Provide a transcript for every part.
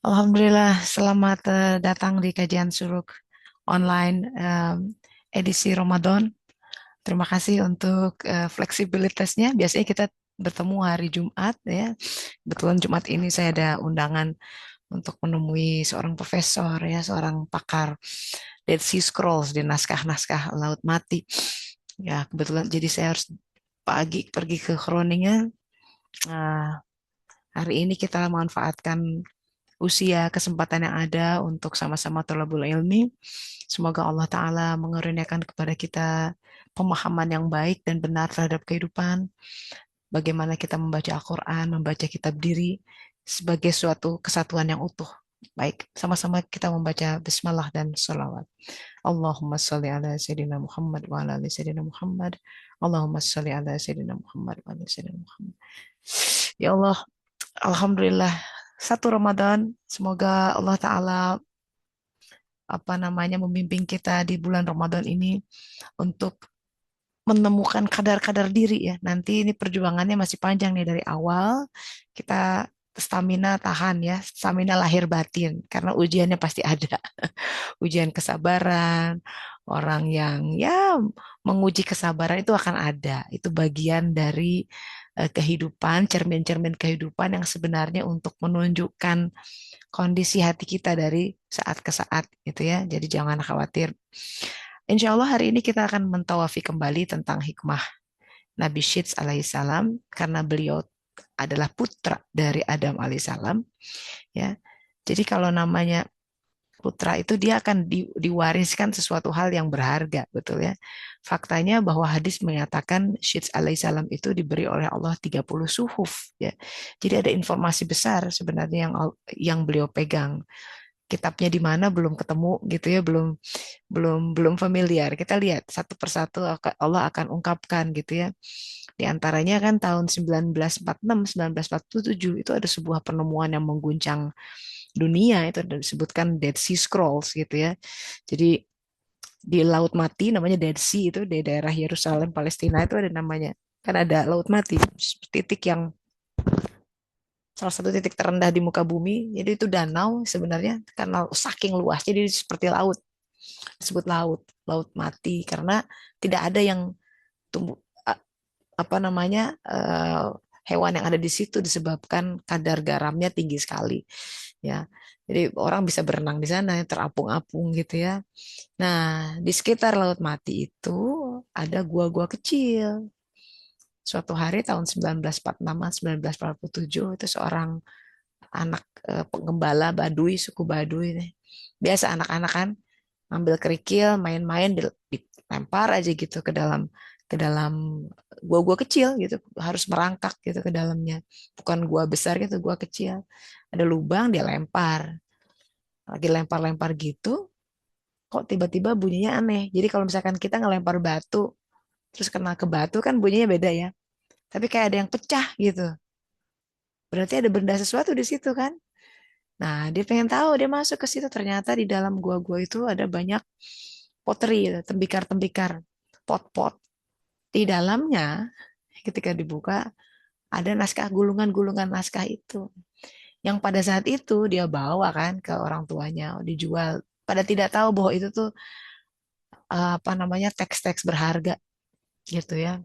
Alhamdulillah, selamat datang di kajian suruk online edisi Ramadan. Terima kasih untuk fleksibilitasnya. Biasanya kita bertemu hari Jumat ya. Kebetulan Jumat ini saya ada undangan untuk menemui seorang profesor ya, seorang pakar Dead Sea Scrolls di naskah-naskah Laut Mati. Ya, kebetulan jadi saya harus pagi pergi ke Groningen. Nah, hari ini kita manfaatkan usia kesempatan yang ada untuk sama-sama thalabul ilmi. Semoga Allah Ta'ala mengaruniakan kepada kita pemahaman yang baik dan benar terhadap kehidupan. Bagaimana kita membaca Al-Quran, membaca kitab diri sebagai suatu kesatuan yang utuh. Baik, sama-sama kita membaca Bismillah dan salawat. Allahumma salli ala Sayyidina Muhammad wa ala ali Sayyidina Muhammad. Allahumma salli ala Sayyidina Muhammad wa ala ali Sayyidina Muhammad. Ya Allah, Alhamdulillah, satu Ramadan. Semoga Allah Ta'ala membimbing kita di bulan Ramadan ini untuk menemukan kadar-kadar diri ya. Nanti ini perjuangannya masih panjang nih dari awal. Kita stamina tahan ya, stamina lahir batin karena ujiannya pasti ada. Ujian kesabaran, orang yang ya menguji kesabaran itu akan ada. Itu bagian dari kehidupan, cermin-cermin kehidupan yang sebenarnya untuk menunjukkan kondisi hati kita dari saat ke saat gitu ya. Jadi jangan khawatir. Insya Allah hari ini kita akan mentawafi kembali tentang hikmah Nabi Syeds alaihissalam karena beliau adalah putra dari Adam alaihissalam ya. Jadi kalau namanya putra itu dia akan diwariskan sesuatu hal yang berharga, betul ya. Faktanya bahwa hadis menyatakan Syeds alaihissalam itu diberi oleh Allah 30 suhuf ya. Jadi ada informasi besar sebenarnya yang beliau pegang. Kitabnya di mana belum ketemu gitu ya, belum belum belum familiar. Kita lihat satu persatu Allah akan ungkapkan gitu ya. Di antaranya kan tahun 1946, 1947 itu ada sebuah penemuan yang mengguncang dunia, itu disebutkan Dead Sea Scrolls gitu ya. Jadi di Laut Mati namanya Dead Sea, itu di daerah Yerusalem Palestina itu ada namanya, kan ada Laut Mati, titik yang salah satu titik terendah di muka bumi. Jadi itu danau sebenarnya karena saking luas jadi seperti laut, disebut laut mati karena tidak ada yang tumbuh apa namanya hewan yang ada di situ disebabkan kadar garamnya tinggi sekali ya. Jadi orang bisa berenang di sana terapung-apung gitu ya. Nah, di sekitar Laut Mati itu ada gua-gua kecil. Suatu hari tahun 1946 1947 itu seorang anak penggembala Baduy, suku Baduy nih. Biasa anak-anak kan ambil kerikil, main-main dilempar aja gitu ke dalam gua-gua kecil gitu, harus merangkak gitu ke dalamnya. Bukan gua besar gitu, gua kecil. Ada lubang dia lempar. Lagi lempar-lempar gitu, kok tiba-tiba bunyinya aneh. Jadi kalau misalkan kita ngelempar batu, terus kena ke batu kan bunyinya beda ya. Tapi kayak ada yang pecah gitu. Berarti ada benda sesuatu di situ kan. Nah, dia pengen tahu, dia masuk ke situ. Ternyata di dalam gua-gua itu ada banyak pottery, tembikar-tembikar, pot-pot. Di dalamnya, ketika dibuka, ada naskah, gulungan-gulungan naskah itu. Yang pada saat itu dia bawa kan ke orang tuanya, dijual. Pada tidak tahu bahwa itu tuh teks-teks berharga gitu ya.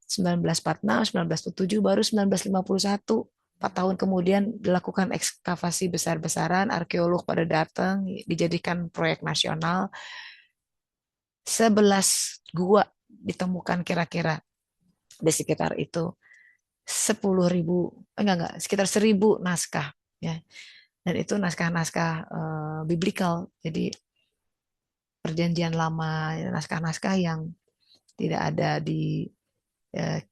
1946, 1947, baru 1951. 4 tahun kemudian dilakukan ekskavasi besar-besaran, arkeolog pada datang, dijadikan proyek nasional. 11 gua ditemukan kira-kira di sekitar itu. 10.000, sekitar 1.000 naskah. Ya. Dan itu naskah-naskah biblical. Jadi perjanjian lama, naskah-naskah yang tidak ada di eh,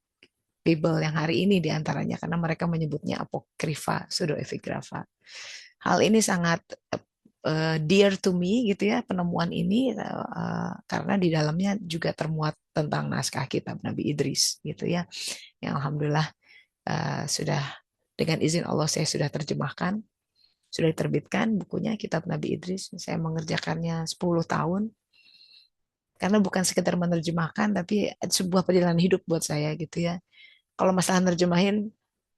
Bible yang hari ini diantaranya karena mereka menyebutnya apokrifa, pseudoepigrafa. Hal ini sangat dear to me gitu ya, penemuan ini karena di dalamnya juga termuat tentang naskah kitab Nabi Idris gitu ya, yang alhamdulillah sudah dengan izin Allah saya sudah terjemahkan, sudah diterbitkan bukunya kitab Nabi Idris. Saya mengerjakannya 10 tahun karena bukan sekedar menerjemahkan tapi sebuah perjalanan hidup buat saya gitu ya. Kalau masalah nerjemahin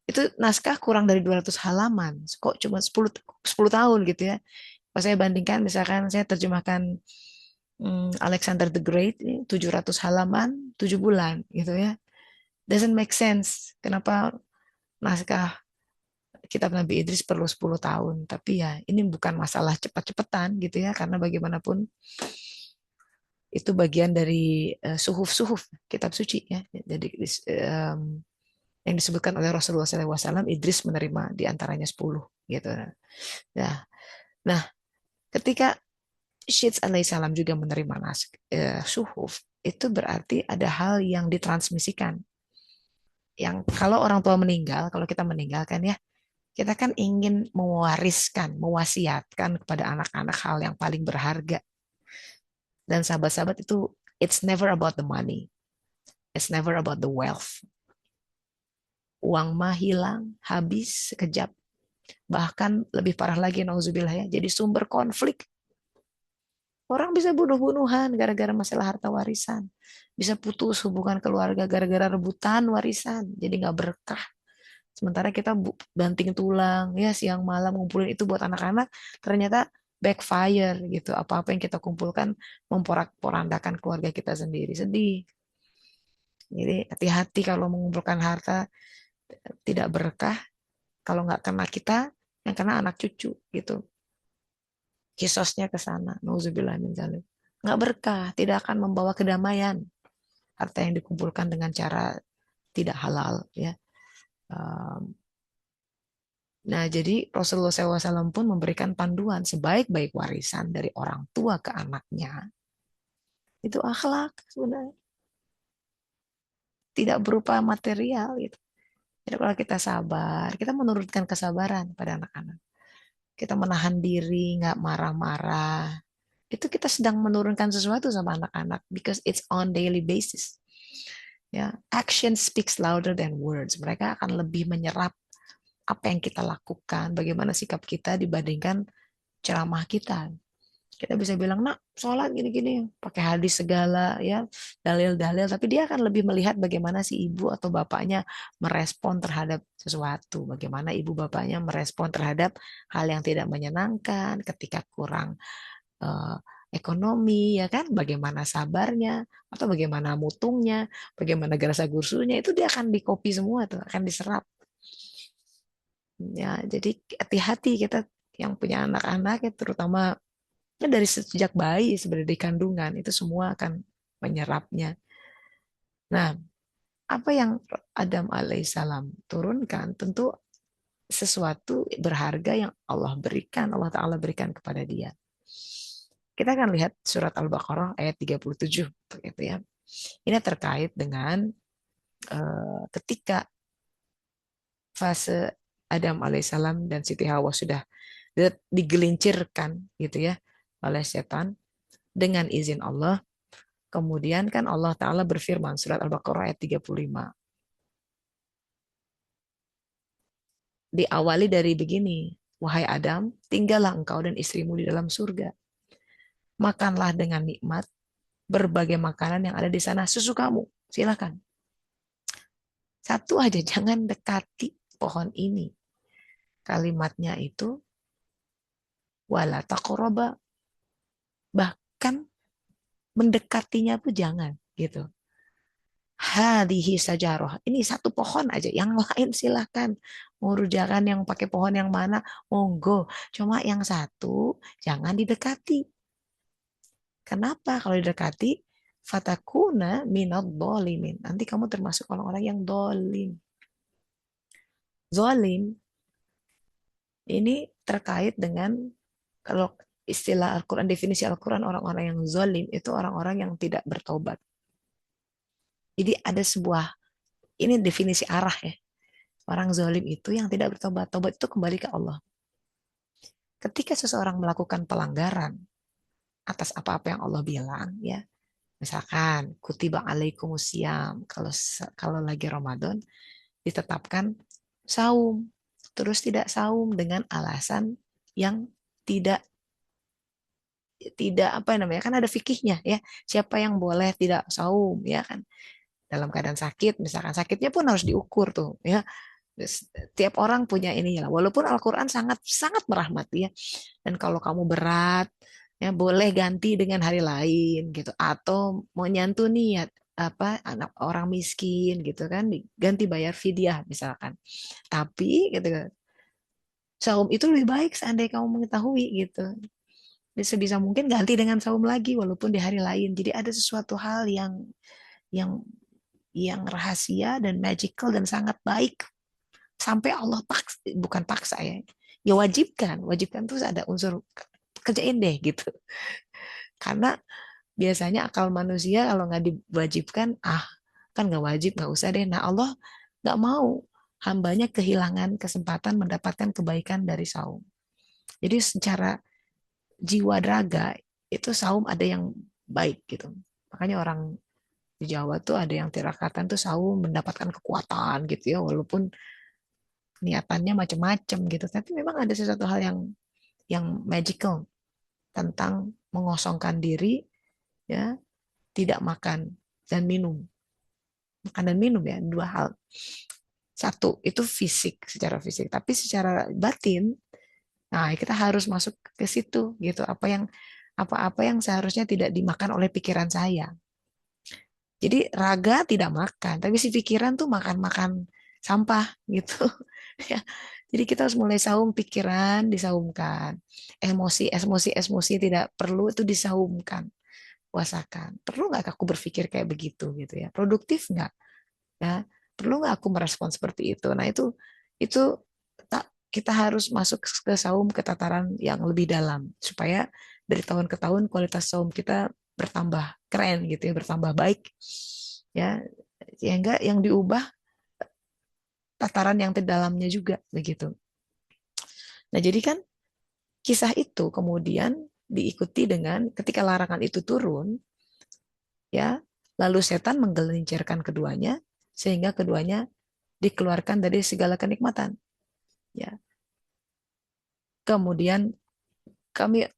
Itu naskah kurang dari 200 halaman. Kok cuma 10 tahun gitu ya. Pas saya bandingkan misalkan saya terjemahkan Alexander the Great ini 700 halaman 7 bulan gitu ya. Doesn't make sense. Kenapa naskah kitab Nabi Idris perlu 10 tahun. Tapi ya ini bukan masalah cepat-cepatan gitu ya. Karena bagaimanapun itu bagian dari suhuf-suhuf kitab suci ya. Jadi yang disebutkan oleh Rasulullah SAW, Idris menerima di antaranya 10 gitu. Nah, nah ketika Syeds alaihissalam juga menerima suhuf, itu berarti ada hal yang ditransmisikan. Yang kalau orang tua meninggal, kalau kita meninggalkan ya, kita kan ingin mewariskan, mewasiatkan kepada anak-anak hal yang paling berharga. Dan sahabat-sahabat itu, it's never about the money. It's never about the wealth. Uang mah hilang, habis sekejap. Bahkan lebih parah lagi, nauzubillah ya, jadi sumber konflik. Orang bisa bunuh-bunuhan gara-gara masalah harta warisan. Bisa putus hubungan keluarga gara-gara rebutan warisan. Jadi nggak berkah. Sementara kita banting tulang, ya siang malam ngumpulin itu buat anak-anak, ternyata backfire gitu. Apa-apa yang kita kumpulkan memporak-porandakan keluarga kita sendiri. Sedih. Jadi hati-hati kalau mengumpulkan harta, tidak berkah. Kalau nggak kena kita, yang kena anak cucu gitu. Kisosnya ke sana. Nauzubillah min dzalik. Nggak berkah, tidak akan membawa kedamaian. Harta yang dikumpulkan dengan cara tidak halal ya. Nah, jadi Rasulullah SAW pun memberikan panduan sebaik-baik warisan dari orang tua ke anaknya. Itu akhlak sebenarnya. Tidak berupa material gitu. Jadi kalau kita sabar, kita menurunkan kesabaran pada anak-anak. Kita menahan diri, nggak marah-marah. Itu kita sedang menurunkan sesuatu sama anak-anak because it's on daily basis. Ya, action speaks louder than words. Mereka akan lebih menyerap apa yang kita lakukan, bagaimana sikap kita dibandingkan ceramah kita. Kita bisa bilang, nak, sholat gini-gini, pakai hadis segala, ya, dalil-dalil, tapi dia akan lebih melihat bagaimana si ibu atau bapaknya merespon terhadap sesuatu, bagaimana ibu bapaknya merespon terhadap hal yang tidak menyenangkan, ketika kurang uh, ekonomi, ya kan, bagaimana sabarnya, atau bagaimana mutungnya, bagaimana gerasa gursunya, itu dia akan dikopi semua tuh, akan diserap. Ya, jadi hati-hati kita yang punya anak-anak ya, terutama ya dari sejak bayi sebenarnya di kandungan itu semua akan menyerapnya. Nah, apa yang Adam alaihissalam turunkan tentu sesuatu berharga yang Allah berikan, Allah Ta'ala berikan kepada dia. Kita akan lihat surat Al-Baqarah ayat 37 gitu ya. Ini terkait dengan ketika fase Adam alaihissalam dan Siti Hawa sudah digelincirkan gitu ya oleh setan dengan izin Allah. Kemudian kan Allah Ta'ala berfirman surat Al-Baqarah ayat 35. Diawali dari begini, wahai Adam, tinggallah engkau dan istrimu di dalam surga. Makanlah dengan nikmat berbagai makanan yang ada di sana sesukamu. Silakan. Satu aja, jangan dekati pohon ini. Kalimatnya itu wala taqraba, bahkan mendekatinya pun jangan gitu. Hadihi sajaroh. Ini satu pohon aja. Yang lain silahkan. Mau rujakan yang pakai pohon yang mana, monggo. Cuma yang satu jangan didekati. Kenapa kalau didekati? Fatakuna minad dolimin. Nanti kamu termasuk orang-orang yang dolim. Zolim ini terkait dengan kalau istilah Al-Quran, definisi Al-Quran, orang-orang yang zolim itu orang-orang yang tidak bertobat. Jadi ada sebuah, ini definisi arah ya. Orang zalim itu yang tidak bertobat. Tobat itu kembali ke Allah. Ketika seseorang melakukan pelanggaran atas apa-apa yang Allah bilang, ya, misalkan kutiba alaikumusiyam, kalau lagi Ramadan ditetapkan saum, terus tidak saum dengan alasan yang tidak tidak apa namanya, kan ada fikihnya ya, siapa yang boleh tidak saum ya kan, dalam keadaan sakit misalkan, sakitnya pun harus diukur tuh ya, Tiap orang punya ini lah. Walaupun Al-Quran sangat sangat merahmati ya. Dan kalau kamu berat, ya boleh ganti dengan hari lain gitu. Atau mau nyantuni ya apa anak orang miskin gitu kan, ganti bayar fidyah misalkan. Tapi gitu kan, saum itu lebih baik seandainya kamu mengetahui gitu. Jadi sebisa mungkin ganti dengan saum lagi walaupun di hari lain. Jadi ada sesuatu hal yang yang rahasia dan magical dan sangat baik sampai Allah paksa, bukan paksa ya. Ya wajibkan, wajibkan tuh ada unsur kerjain deh gitu. Karena biasanya akal manusia kalau nggak diwajibkan, kan nggak wajib, nggak usah deh. Nah Allah nggak mau hambanya kehilangan kesempatan mendapatkan kebaikan dari saum. Jadi secara jiwa raga itu saum ada yang baik gitu. Makanya orang di Jawa tuh ada yang tirakatan tuh saum mendapatkan kekuatan gitu ya, walaupun niatannya macam-macam gitu. Tapi memang ada sesuatu hal yang magical tentang mengosongkan diri ya, tidak makan dan minum. Makan dan minum ya, dua hal. Satu, itu fisik, secara fisik. Tapi secara batin, nah kita harus masuk ke situ gitu. Apa-apa yang seharusnya tidak dimakan oleh pikiran saya. Jadi raga tidak makan, tapi si pikiran tuh makan-makan sampah gitu. Ya. Jadi kita harus mulai saum pikiran disaumkan. Emosi tidak perlu itu disaumkan, puasakan. Perlu nggak aku berpikir kayak begitu gitu ya? Produktif nggak? Ya, perlu nggak aku merespon seperti itu? Nah itu kita harus masuk ke saum ke tataran yang lebih dalam supaya dari tahun ke tahun kualitas saum kita bertambah keren gitu ya, bertambah baik ya, sehingga yang diubah tataran yang terdalamnya juga begitu. Nah, jadi kan kisah itu kemudian diikuti dengan ketika larangan itu turun ya, lalu setan menggelincirkan keduanya sehingga keduanya dikeluarkan dari segala kenikmatan ya. Kemudian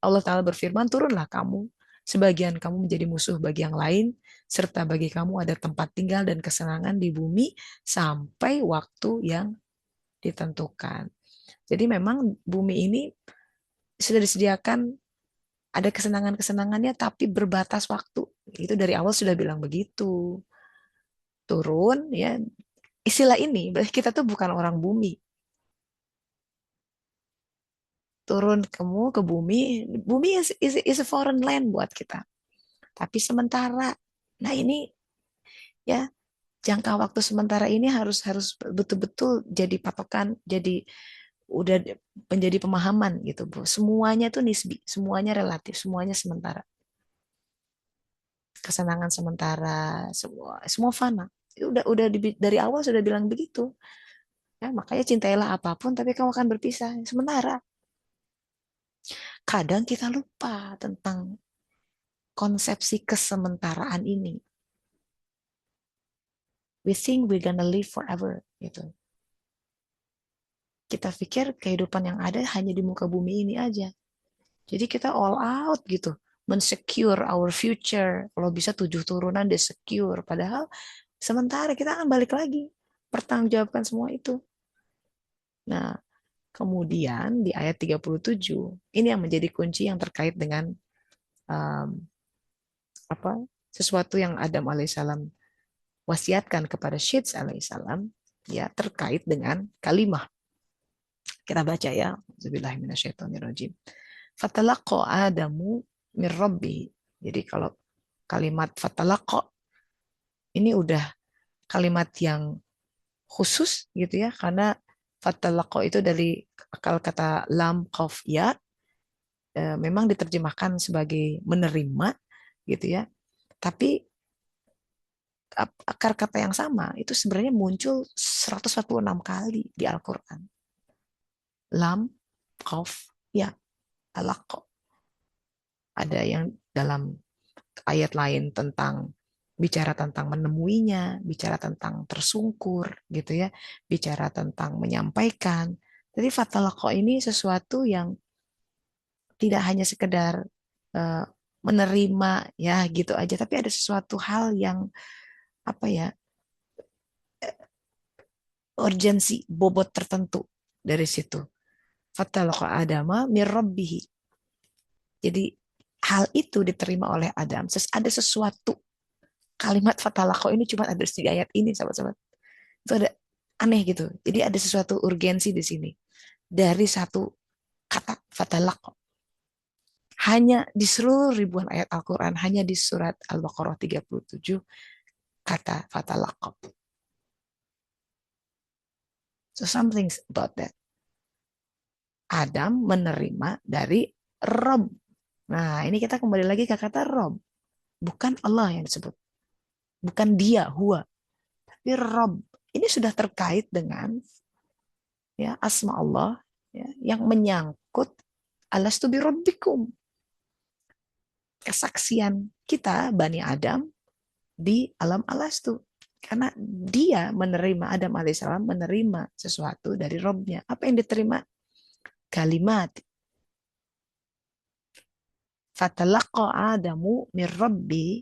Allah Ta'ala berfirman, turunlah kamu, sebagian kamu menjadi musuh bagi yang lain, serta bagi kamu ada tempat tinggal dan kesenangan di bumi sampai waktu yang ditentukan. Jadi memang bumi ini sudah disediakan ada kesenangan-kesenangannya tapi berbatas waktu. Itu dari awal sudah bilang begitu. Turun ya. Istilah ini berarti kita tuh bukan orang bumi. Turun kamu ke bumi, bumi is a foreign land buat kita. Tapi sementara. Nah, ini ya jangka waktu sementara ini harus harus betul-betul jadi patokan, jadi udah menjadi pemahaman gitu, Bu. Semuanya tuh nisbi, semuanya relatif, semuanya sementara. Kesenangan sementara, semua semua fana. Udah dari awal sudah bilang begitu. Ya, makanya cintailah apapun tapi kamu akan berpisah sementara. Kadang kita lupa tentang konsepsi kesementaraan ini. We think we're gonna live forever gitu. Kita pikir kehidupan yang ada hanya di muka bumi ini aja. Jadi kita all out gitu, mensecure our future. Kalau bisa 7 turunan dia secure. Padahal sementara kita akan balik lagi, pertanggungjawabkan semua itu. Nah, kemudian di ayat 37, ini yang menjadi kunci yang terkait dengan um, apa sesuatu yang Adam alaihissalam wasiatkan kepada Syeds alaihissalam ya terkait dengan kalimah. Kita baca ya. Bismillahirrahmanirrahim. Fatalaqqa Adamu min Rabbi. Jadi kalau kalimat fatalaqqa ini udah kalimat yang khusus gitu ya karena fatalaqqa itu dari akal kata lam qaf ya, memang diterjemahkan sebagai menerima gitu ya. Tapi akar kata yang sama itu sebenarnya muncul 146 kali di Al-Qur'an. Lam qaf ya, talaqqa. Ada yang dalam ayat lain tentang bicara tentang menemuinya, bicara tentang tersungkur gitu ya, bicara tentang menyampaikan. Jadi fatalaqqa ini sesuatu yang tidak hanya sekedar uh, menerima ya gitu aja, tapi ada sesuatu hal yang apa ya urgensi bobot tertentu dari situ. Fatalaqa Adama mir Rabbihi. Jadi hal itu diterima oleh Adam. Ada sesuatu, kalimat fatalaqa ini cuma ada di ayat ini, sahabat-sahabat. Itu ada aneh gitu. Jadi ada sesuatu urgensi di sini dari satu kata fatalaqa. Hanya di seluruh ribuan ayat Al-Quran, hanya di surat Al-Baqarah 37 kata fatalaqa. So something about that. Adam menerima dari Rob. Nah, ini kita kembali lagi ke kata Rob. Bukan Allah yang disebut. Bukan dia, huwa. Tapi Rob. Ini sudah terkait dengan ya asma Allah ya, yang menyangkut alastu bi rabbikum. Kesaksian kita, Bani Adam, di alam alastu. Karena dia menerima, Adam alaihissalam menerima sesuatu dari Robnya. Apa yang diterima? Kalimat. Fatalaqa Adamu min Rabbi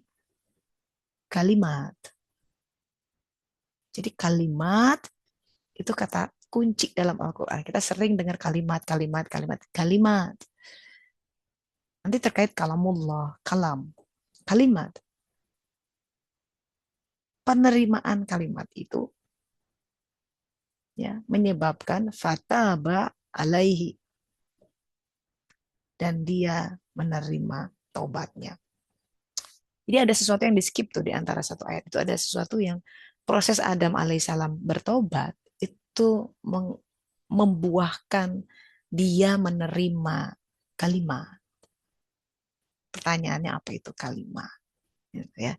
kalimat. Jadi kalimat itu kata kunci dalam Al-Quran. Kita sering dengar kalimat, kalimat, kalimat, kalimat. Nanti terkait kalamullah, kalam, kalimat. Penerimaan kalimat itu ya menyebabkan fataba alaihi, dan dia menerima taubatnya. Jadi ada sesuatu yang di skip tuh di antara satu ayat itu, ada sesuatu yang proses Adam alaihissalam bertobat itu membuahkan dia menerima kalimat. Pertanyaannya apa itu kalimat? Gitu ya.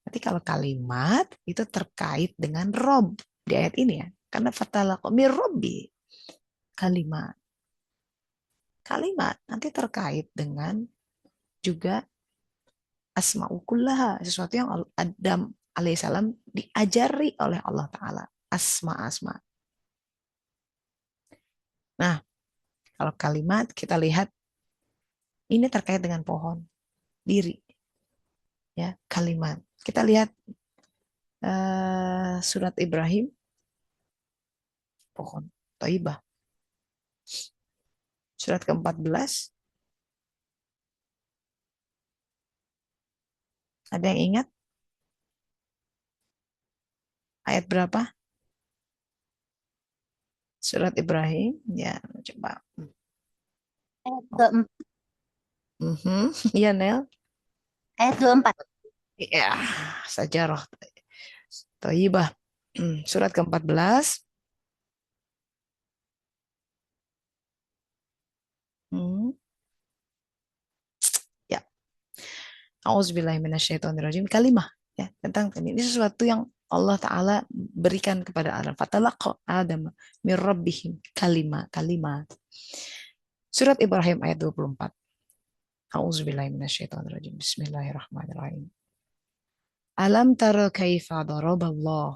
Nanti kalau kalimat itu terkait dengan Rob di ayat ini ya. Karena fatalaqa mir Robbi kalimat. Kalimat nanti terkait dengan juga asma'u kullaha, sesuatu yang Adam alaihissalam diajari oleh Allah Ta'ala. Asma-asma. Nah, kalau kalimat kita lihat ini terkait dengan pohon, diri. Ya, kalimat. Kita lihat surat Ibrahim, pohon Thaibah. Surat ke-14. Ada yang ingat? Ayat berapa? Surat Ibrahim. Ya, coba. Ayat 24. Iya, Nel. Ayat 24. Ya, sajarah Thaibah. Surat ke-14. Hmm. Ya. Auzubillahiminasyaitonirrajim. Kalimah. Ya, tentang ini sesuatu yang Allah Ta'ala berikan kepada Adam. Fatalaqa Adam min rabbihim kalimah. Kalimat. Surat Ibrahim ayat 24. Auzubillahiminasyaitonirrajim. Bismillahirrahmanirrahim. Alam tara kaifa daraballah.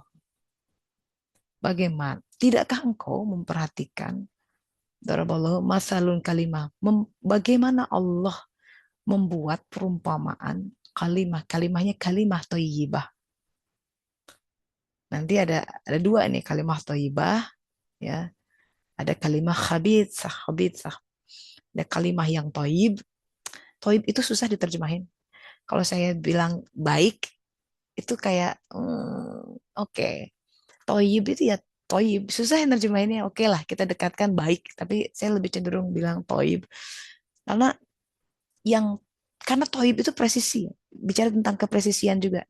Bagaimana? Tidakkah engkau memperhatikan daraballahu masalun kalimah. Bagaimana Allah membuat perumpamaan kalimah. Kalimahnya kalimah thayyibah. Nanti ada dua nih kalimah thayyibah ya. Ada kalimah khabithah, khabithah. Ada kalimah yang thayyib. Thayyib itu susah diterjemahin. Kalau saya bilang baik itu kayak oke. Thayyib itu ya thayyib. Susah ya nerjemahinnya. Oke lah, kita dekatkan baik, tapi saya lebih cenderung bilang thayyib. Karena yang karena thayyib itu presisi, bicara tentang kepresisian juga.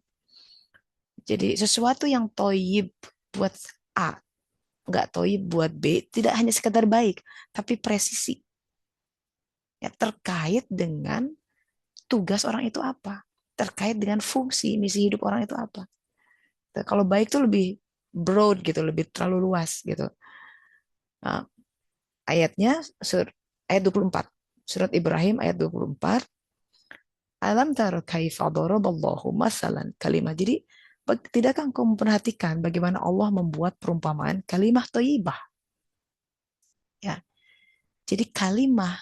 Jadi sesuatu yang thayyib buat A, nggak thayyib buat B, tidak hanya sekedar baik, tapi presisi. Ya, terkait dengan tugas orang itu apa, terkait dengan fungsi misi hidup orang itu apa. Kalau baik itu lebih broad gitu, lebih terlalu luas gitu. Nah, ayatnya ayat 24. Surat Ibrahim ayat 24. Alam tara kaifa daraballahu masalan kalimat. Jadi tidakkah engkau memperhatikan bagaimana Allah membuat perumpamaan kalimah thayyibah? Ya. Jadi kalimah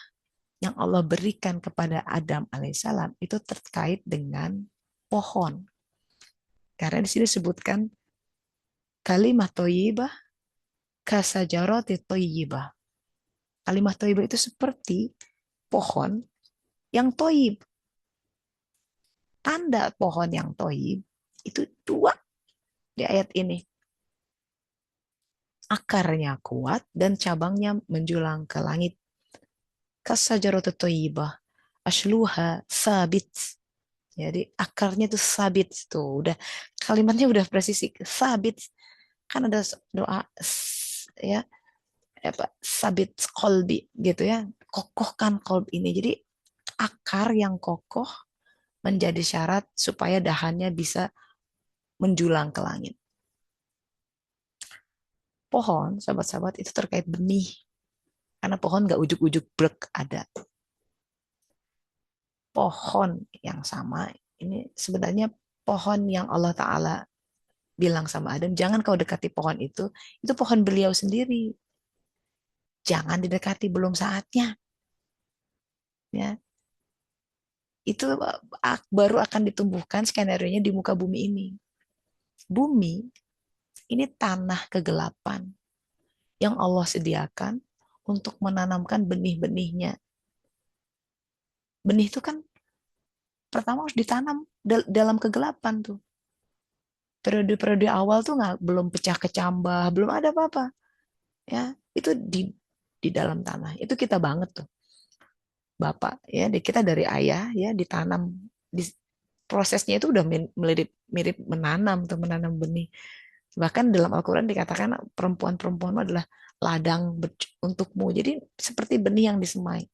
yang Allah berikan kepada Adam alaihissalam itu terkait dengan pohon. Karena di sini disebutkan kalimah thayyibah kasajaroti thayyibah. Kalimat thayyibah itu seperti pohon yang thayyib. Tanda pohon yang thayyib itu dua di ayat ini. Akarnya kuat dan cabangnya menjulang ke langit. Kasajaroti thayyibah asluha sabit. Jadi akarnya itu sabit tuh, udah kalimatnya udah presisi sabit. Kan ada doa ya apa sabit kolbi gitu ya, kokohkan kolbi ini. Jadi akar yang kokoh menjadi syarat supaya dahannya bisa menjulang ke langit. Pohon, sahabat-sahabat, itu terkait benih. Karena pohon nggak ujuk-ujuk brek ada. Pohon yang sama, ini sebenarnya pohon yang Allah Ta'ala bilang sama Adam, jangan kau dekati pohon itu pohon beliau sendiri. Jangan didekati, belum saatnya. Ya, itu baru akan ditumbuhkan skenario-nya di muka bumi ini. Bumi ini tanah kegelapan yang Allah sediakan untuk menanamkan benih-benihnya. Benih itu kan pertama harus ditanam dalam kegelapan tuh. Periode-periode awal tuh nggak belum pecah kecambah, belum ada apa-apa. Ya, itu di dalam tanah. Itu kita banget tuh. Bapak ya, kita dari ayah ya ditanam di prosesnya itu udah mirip mirip menanam tuh, menanam benih. Bahkan dalam Al-Quran dikatakan perempuan-perempuan adalah ladang untukmu. Jadi seperti benih yang disemai.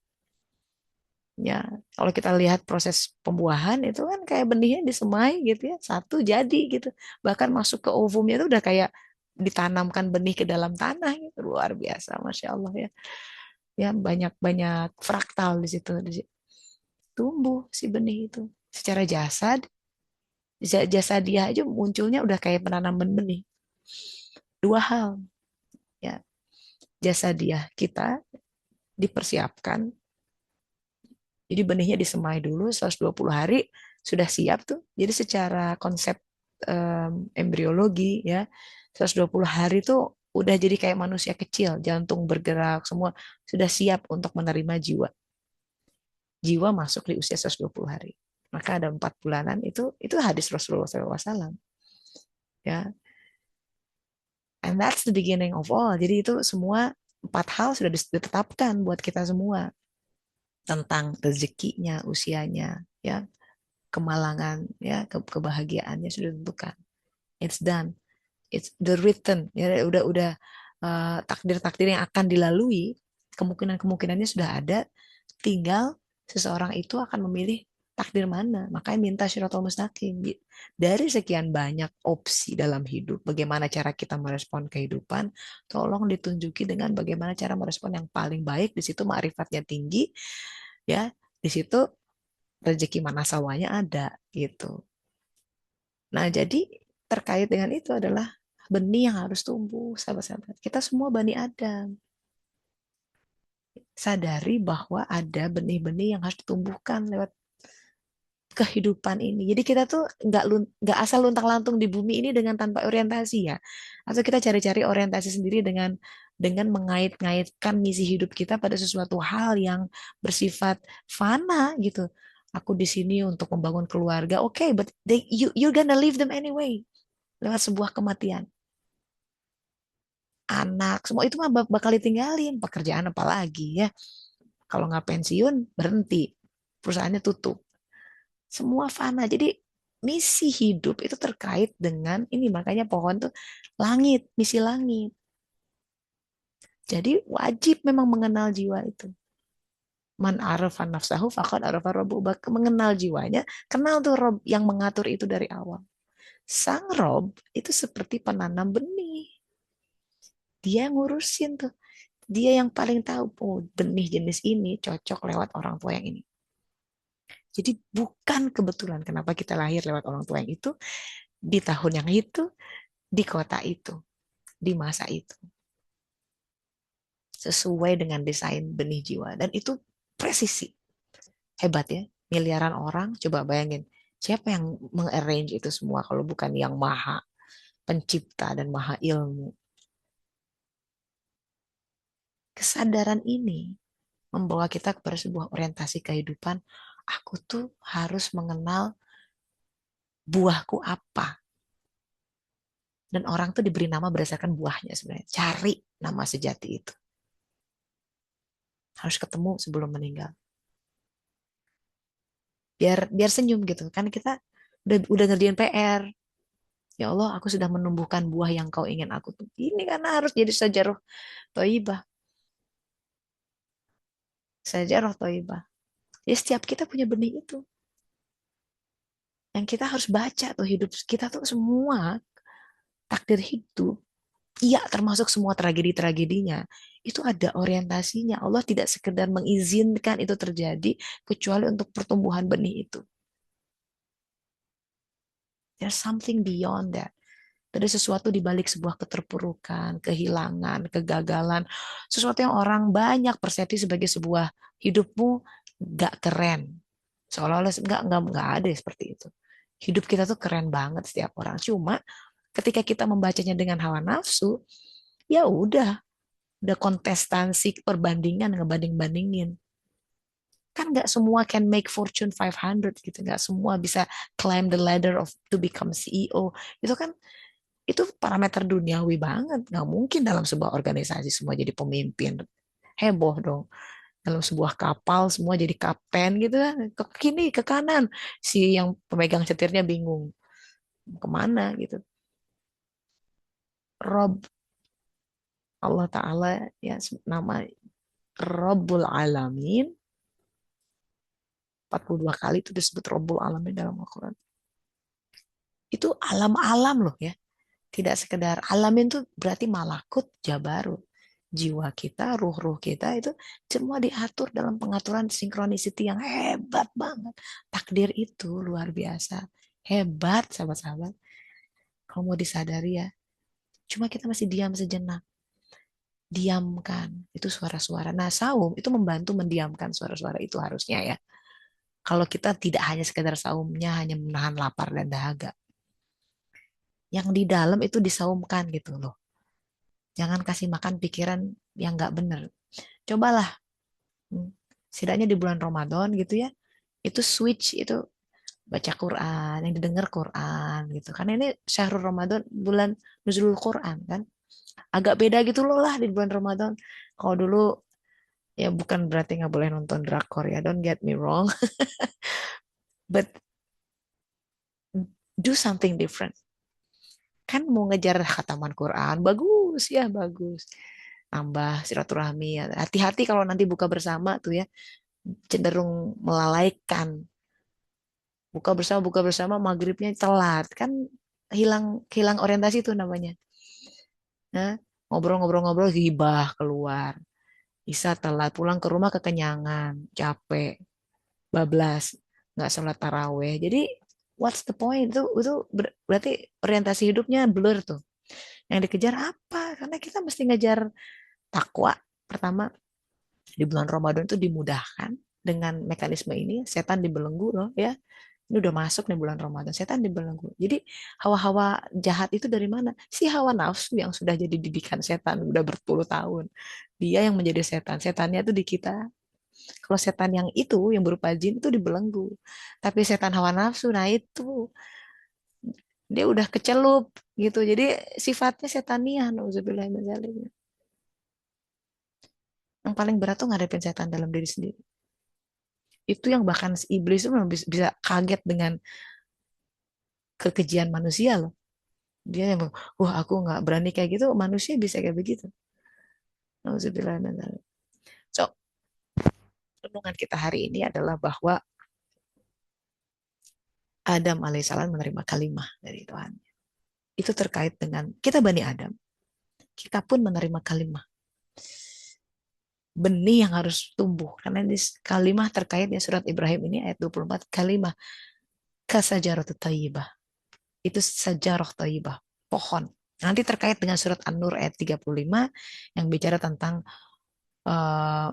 Ya, kalau kita lihat proses pembuahan itu kan kayak benihnya disemai gitu ya, satu jadi gitu. Bahkan masuk ke ovumnya itu udah kayak ditanamkan benih ke dalam tanah gitu. Luar biasa, Masya Allah ya. Ya banyak banyak fraktal di situ. Tumbuh si benih itu. Secara jasad, jasa dia aja munculnya udah kayak penanaman benih. Dua hal ya, jasa dia kita dipersiapkan. Jadi benihnya disemai dulu 120 hari sudah siap tuh. Jadi secara konsep embriologi ya 120 hari tuh udah jadi kayak manusia kecil, jantung bergerak semua sudah siap untuk menerima jiwa. Jiwa masuk di usia 120 hari. Maka ada 4 bulanan itu hadis Rasulullah SAW. Ya, and that's the beginning of all. Jadi itu semua 4 hal sudah ditetapkan buat kita semua tentang rezekinya, usianya, ya, kemalangan, ya, kebahagiaannya sudah ditentukan. It's done. It's the written. Ya, udah takdir-takdir yang akan dilalui, kemungkinan-kemungkinannya sudah ada. Tinggal seseorang itu akan memilih takdir mana. Makanya minta syiratul mustaqim. Dari sekian banyak opsi dalam hidup, bagaimana cara kita merespon kehidupan, tolong ditunjuki dengan bagaimana cara merespon yang paling baik. Di situ ma'rifatnya tinggi, ya. Di situ rezeki mana sawahnya ada, gitu. Nah, jadi terkait dengan itu adalah benih yang harus tumbuh, sahabat-sahabat. Kita semua Bani Adam. Sadari bahwa ada benih-benih yang harus ditumbuhkan lewat kehidupan ini. Jadi kita tuh nggak asal luntang-lantung di bumi ini dengan tanpa orientasi ya. Atau kita cari-cari orientasi sendiri dengan mengait-ngaitkan misi hidup kita pada sesuatu hal yang bersifat fana gitu. Aku di sini untuk membangun keluarga. Oke, but you're gonna leave them anyway lewat sebuah kematian. Anak, semua itu mah bakal ditinggalin. Pekerjaan apalagi ya. Kalau nggak pensiun, berhenti. Perusahaannya tutup. Semua fana. Jadi misi hidup itu terkait dengan ini. Makanya pohon tuh langit, misi langit. Jadi wajib memang mengenal jiwa itu. Man arafan nafsahu faqad arafa rabbuh. Mengenal jiwanya, kenal tuh Rob yang mengatur itu dari awal. Sang Rob itu seperti penanam benih. Dia ngurusin tuh. Dia yang paling tahu, oh, benih jenis ini cocok lewat orang tua yang ini. Jadi bukan kebetulan kenapa kita lahir lewat orang tua yang itu, di tahun yang itu, di kota itu, di masa itu. Sesuai dengan desain benih jiwa. Dan itu presisi. Hebat ya. Miliaran orang, coba bayangin. Siapa yang mengarrange itu semua kalau bukan yang maha pencipta dan maha ilmu. Kesadaran ini membawa kita kepada sebuah orientasi kehidupan. Aku tuh harus mengenal buahku apa. Dan orang tuh diberi nama berdasarkan buahnya sebenarnya. Cari nama sejati itu. Harus ketemu sebelum meninggal. Biar biar senyum gitu. Kan kita udah ngerjain PR. Ya Allah, aku sudah menumbuhkan buah yang kau ingin aku tuh. Ini karena harus jadi sajarah thayyibah. Sajarah thayyibah. Jadi setiap kita punya benih itu. Yang kita harus baca tuh hidup kita tuh semua takdir hidup. Iya, termasuk semua tragedi-tragedinya. Itu ada orientasinya. Allah tidak sekedar mengizinkan itu terjadi, kecuali untuk pertumbuhan benih itu. There's something beyond that. Ada sesuatu di balik sebuah keterpurukan, kehilangan, kegagalan. Sesuatu yang orang banyak persepsi sebagai sebuah hidupmu gak keren. Seolah-olah nggak ada seperti itu. Hidup kita tuh keren banget setiap orang. Cuma ketika kita membacanya dengan hawa nafsu, ya udah kontestansi perbandingan ngebanding-bandingin. Kan nggak semua can make fortune 500 gitu, nggak semua bisa climb the ladder of to become CEO. Itu kan itu parameter duniawi banget, nggak mungkin dalam sebuah organisasi semua jadi pemimpin. Heboh dong. Dalam sebuah kapal semua jadi kapten gitu kan, ke kiri ke kanan, si yang pemegang setirnya bingung kemana gitu. Rob Allah Ta'ala, ya nama Rabbul Alamin 42 kali itu disebut Rabbul Alamin dalam Al-Quran. Itu alam-alam loh ya. Tidak sekedar alamin tuh berarti malakut jabarut. Jiwa kita, ruh-ruh kita itu semua diatur dalam pengaturan sinkronisiti yang hebat banget. Takdir itu luar biasa. Hebat sahabat-sahabat. Kalau mau disadari ya. Cuma kita masih diam sejenak. Diamkan. Itu suara-suara. Nah saum itu membantu mendiamkan suara-suara itu harusnya ya. Kalau kita tidak hanya sekedar saumnya, hanya menahan lapar dan dahaga. Yang di dalam itu disaumkan gitu loh. Jangan kasih makan pikiran yang nggak bener. Cobalah, hmm, setidaknya di bulan Ramadan gitu ya, itu switch itu baca Quran, yang didengar Quran gitu. Karena ini syahrul Ramadan, bulan nuzulul Quran kan. Agak beda gitu loh lah di bulan Ramadan. Kalau dulu ya bukan berarti nggak boleh nonton drakor ya, don't get me wrong, but do something different. Kan mau ngejar khataman Quran, bagus ya, bagus. Tambah silaturahmi ya. Hati-hati kalau nanti buka bersama tuh ya, cenderung melalaikan. Buka bersama maghribnya telat kan, hilang hilang orientasi tuh namanya. Nah, ngobrol-ngobrol-ngobrol gibah keluar. Bisa telat pulang ke rumah kekenyangan, capek, bablas, nggak sholat taraweh. Jadi what's the point? Itu berarti orientasi hidupnya blur tuh. Yang dikejar apa? Karena kita mesti ngejar takwa. Pertama, di bulan Ramadan itu dimudahkan dengan mekanisme ini, setan dibelenggu loh ya. Ini udah masuk nih bulan Ramadan, setan dibelenggu. Jadi hawa-hawa jahat itu dari mana? Si hawa nafsu yang sudah jadi didikan setan udah berpuluh tahun. Dia yang menjadi setan. Setannya itu di kita. Kalau setan yang itu yang berupa jin itu dibelenggu. Tapi setan hawa nafsu, nah itu dia udah kecelup gitu. Jadi sifatnya setaniah, nauzubillah min dzalik. Yang paling berat tuh ngadepin setan dalam diri sendiri. Itu yang bahkan iblis itu bisa kaget dengan kekejian manusia loh. Dia yang, wah aku nggak berani kayak gitu, manusia bisa kayak begitu. Nauzubillah min dzalik. So, renungan kita hari ini adalah bahwa Adam alaihissalam menerima kalimah dari Tuhan. Itu terkait dengan kita Bani Adam. Kita pun menerima kalimah. Benih yang harus tumbuh. Karena ini kalimah terkaitnya surat Ibrahim ini ayat 24. Kalimah kasajaratu thayyibah. Itu sajarah thayyibah. Pohon. Nanti terkait dengan surat An-Nur ayat 35 yang bicara tentang uh,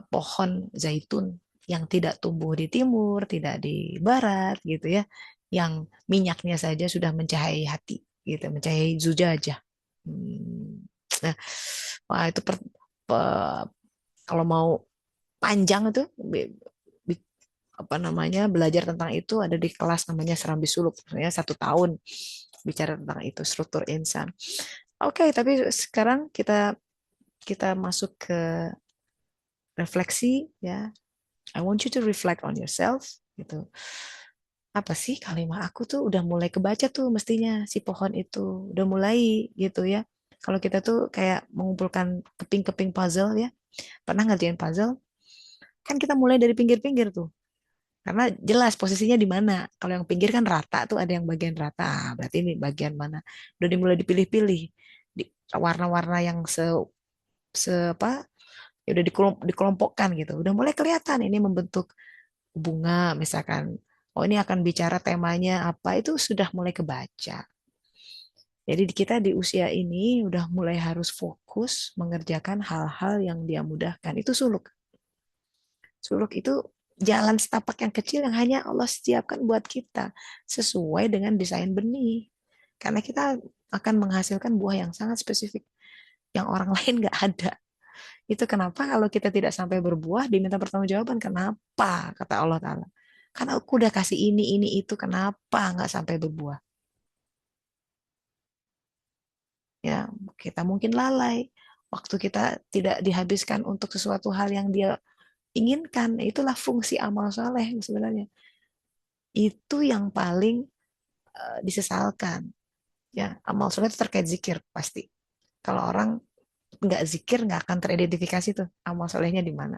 pohon zaitun yang tidak tumbuh di timur, tidak di barat gitu ya. Yang minyaknya saja sudah mencahayai hati gitu, mencahayai zujajah. Hmm. Nah, wah itu pe- kalau mau panjang itu bi- apa namanya belajar tentang itu ada di kelas namanya Serambi Suluk, sebenarnya 1 tahun bicara tentang itu struktur insan. Oke, tapi sekarang kita kita masuk ke refleksi ya. I want you to reflect on yourself gitu. Apa sih kalimat aku tuh udah mulai kebaca tuh mestinya si pohon itu udah mulai gitu ya. Kalau kita tuh kayak mengumpulkan keping-keping puzzle ya, pernah ngerjain puzzle? Kan kita mulai dari pinggir-pinggir tuh. Karena jelas posisinya di mana. Kalau yang pinggir kan rata tuh ada yang bagian rata. Ah, berarti ini bagian mana. Udah dimulai dipilih-pilih. Di, warna-warna yang se apa ya udah dikelompokkan gitu. Udah mulai kelihatan ini membentuk bunga misalkan. Oh ini akan bicara temanya apa itu sudah mulai kebaca. Jadi kita di usia ini udah mulai harus fokus mengerjakan hal-hal yang dia mudahkan. Itu suluk. Suluk itu jalan setapak yang kecil yang hanya Allah sediakan buat kita sesuai dengan desain benih. Karena kita akan menghasilkan buah yang sangat spesifik yang orang lain nggak ada. Itu kenapa kalau kita tidak sampai berbuah diminta pertanggungjawaban. Kenapa? Kata Allah Ta'ala. Karena aku udah kasih ini, itu. Kenapa nggak sampai berbuah? Ya, kita mungkin lalai. Waktu kita tidak dihabiskan untuk sesuatu hal yang dia inginkan. Itulah fungsi amal soleh sebenarnya. Itu yang paling disesalkan. Ya, amal soleh itu terkait zikir pasti. Kalau orang nggak zikir nggak akan teridentifikasi tuh amal solehnya di mana.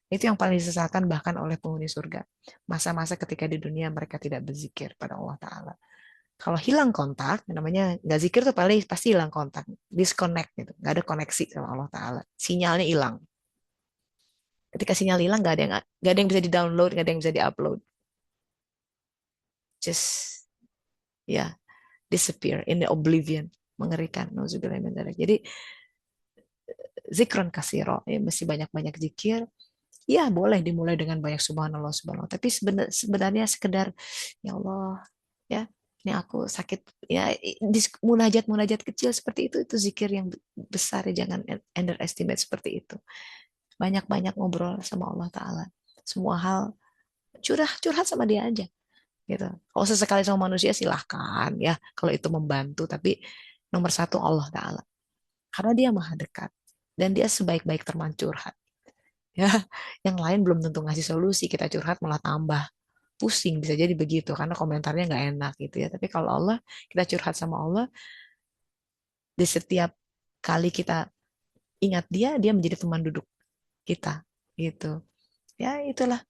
Itu yang paling disesalkan bahkan oleh penghuni surga. Masa-masa ketika di dunia mereka tidak berzikir pada Allah Ta'ala. Kalau hilang kontak, namanya nggak zikir tuh paling pasti hilang kontak, disconnect gitu, nggak ada koneksi sama Allah Taala, sinyalnya hilang. Ketika sinyal hilang, nggak ada yang bisa di-download, nggak ada yang bisa di-upload, just ya yeah, disappear in the oblivion, mengerikan. Nauzubillah min dzalik. Jadi zikron kasiro, ya mesti banyak-banyak zikir. Ya boleh dimulai dengan banyak subhanallah subhanallah, tapi sebenarnya sekedar ya Allah ya ini aku sakit ya munajat munajat kecil seperti itu zikir yang besar ya jangan underestimate seperti itu. Banyak-banyak ngobrol sama Allah Taala semua hal, curhat sama dia aja gitu. Kalau sesekali sama manusia silahkan ya kalau itu membantu, tapi nomor satu Allah Taala karena dia maha dekat dan dia sebaik-baik teman curhat ya. Yang lain belum tentu ngasih solusi, kita curhat malah tambah pusing, bisa jadi begitu karena komentarnya nggak enak gitu ya. Tapi kalau Allah, kita curhat sama Allah, di setiap kali kita ingat dia, dia menjadi teman duduk kita gitu. Ya itulah.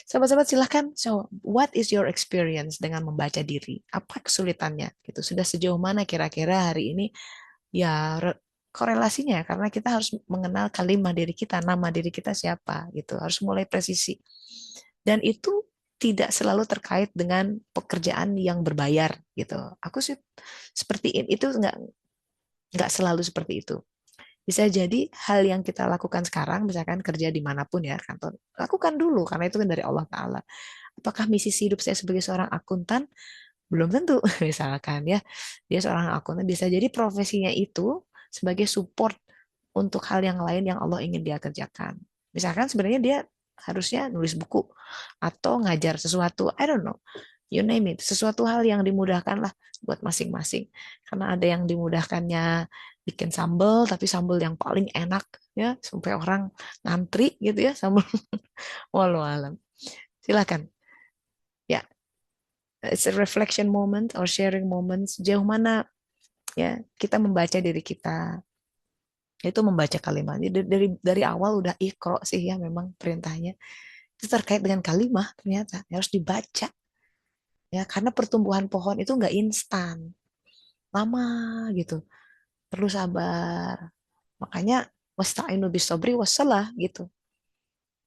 Sahabat-sahabat silahkan. So, what is your experience dengan membaca diri? Apa kesulitannya? Gitu. Sudah sejauh mana kira-kira hari ini ya korelasinya? Karena kita harus mengenal kalimat diri kita, nama diri kita siapa gitu. Harus mulai presisi. Dan itu tidak selalu terkait dengan pekerjaan yang berbayar gitu. Aku sih seperti itu nggak selalu seperti itu. Bisa jadi hal yang kita lakukan sekarang, misalkan kerja dimanapun ya kantor, lakukan dulu karena itu kan dari Allah Taala. Apakah misi hidup saya sebagai seorang akuntan? Belum tentu, misalkan ya. Dia seorang akuntan bisa jadi profesinya itu sebagai support untuk hal yang lain yang Allah ingin dia kerjakan. Misalkan sebenarnya dia harusnya nulis buku atau ngajar sesuatu, I don't know, you name it, sesuatu hal yang dimudahkan lah buat masing-masing. Karena ada yang dimudahkannya bikin sambal, tapi sambal yang paling enak ya, sampai orang ngantri gitu ya sambal. Walau alam. Silakan. Ya, it's a reflection moment or sharing moments. Jauh mana ya kita membaca diri kita, itu membaca kalimat. Jadi dari awal udah ikro sih ya memang perintahnya. Itu terkait dengan kalimat ternyata harus dibaca ya karena pertumbuhan pohon itu nggak instan, lama gitu, perlu sabar. Makanya wasta'inu bisobri wassalah gitu.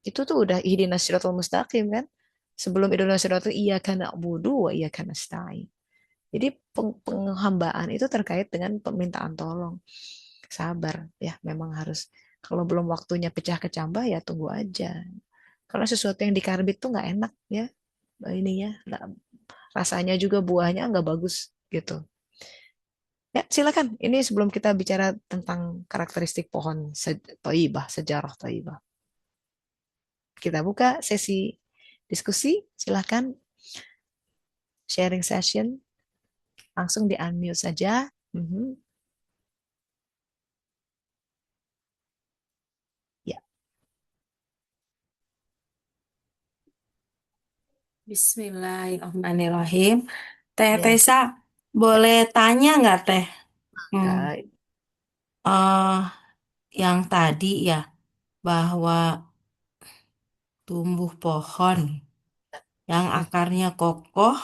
Itu tuh udah ihdinas siratal mustaqim kan. Sebelum ihdinas siratal iyyaka na'budu wa iyyaka nasta'in. Jadi penghambaan itu terkait dengan permintaan tolong. Sabar ya, memang harus. Kalau belum waktunya pecah kecambah ya tunggu aja. Karena sesuatu yang dikarbit tuh nggak enak ya, ininya rasanya juga buahnya nggak bagus gitu. Ya, silakan. Ini sebelum kita bicara tentang karakteristik pohon toibah, sejarah toibah. Kita buka sesi diskusi. Silakan sharing session. Langsung di unmute saja. Mhm. Ya, Bismillahirrahmanirrahim. Teh ya. Tesa, boleh tanya nggak Teh? Hmm, Kak. eh, yang tadi ya, bahwa tumbuh pohon yang akarnya kokoh,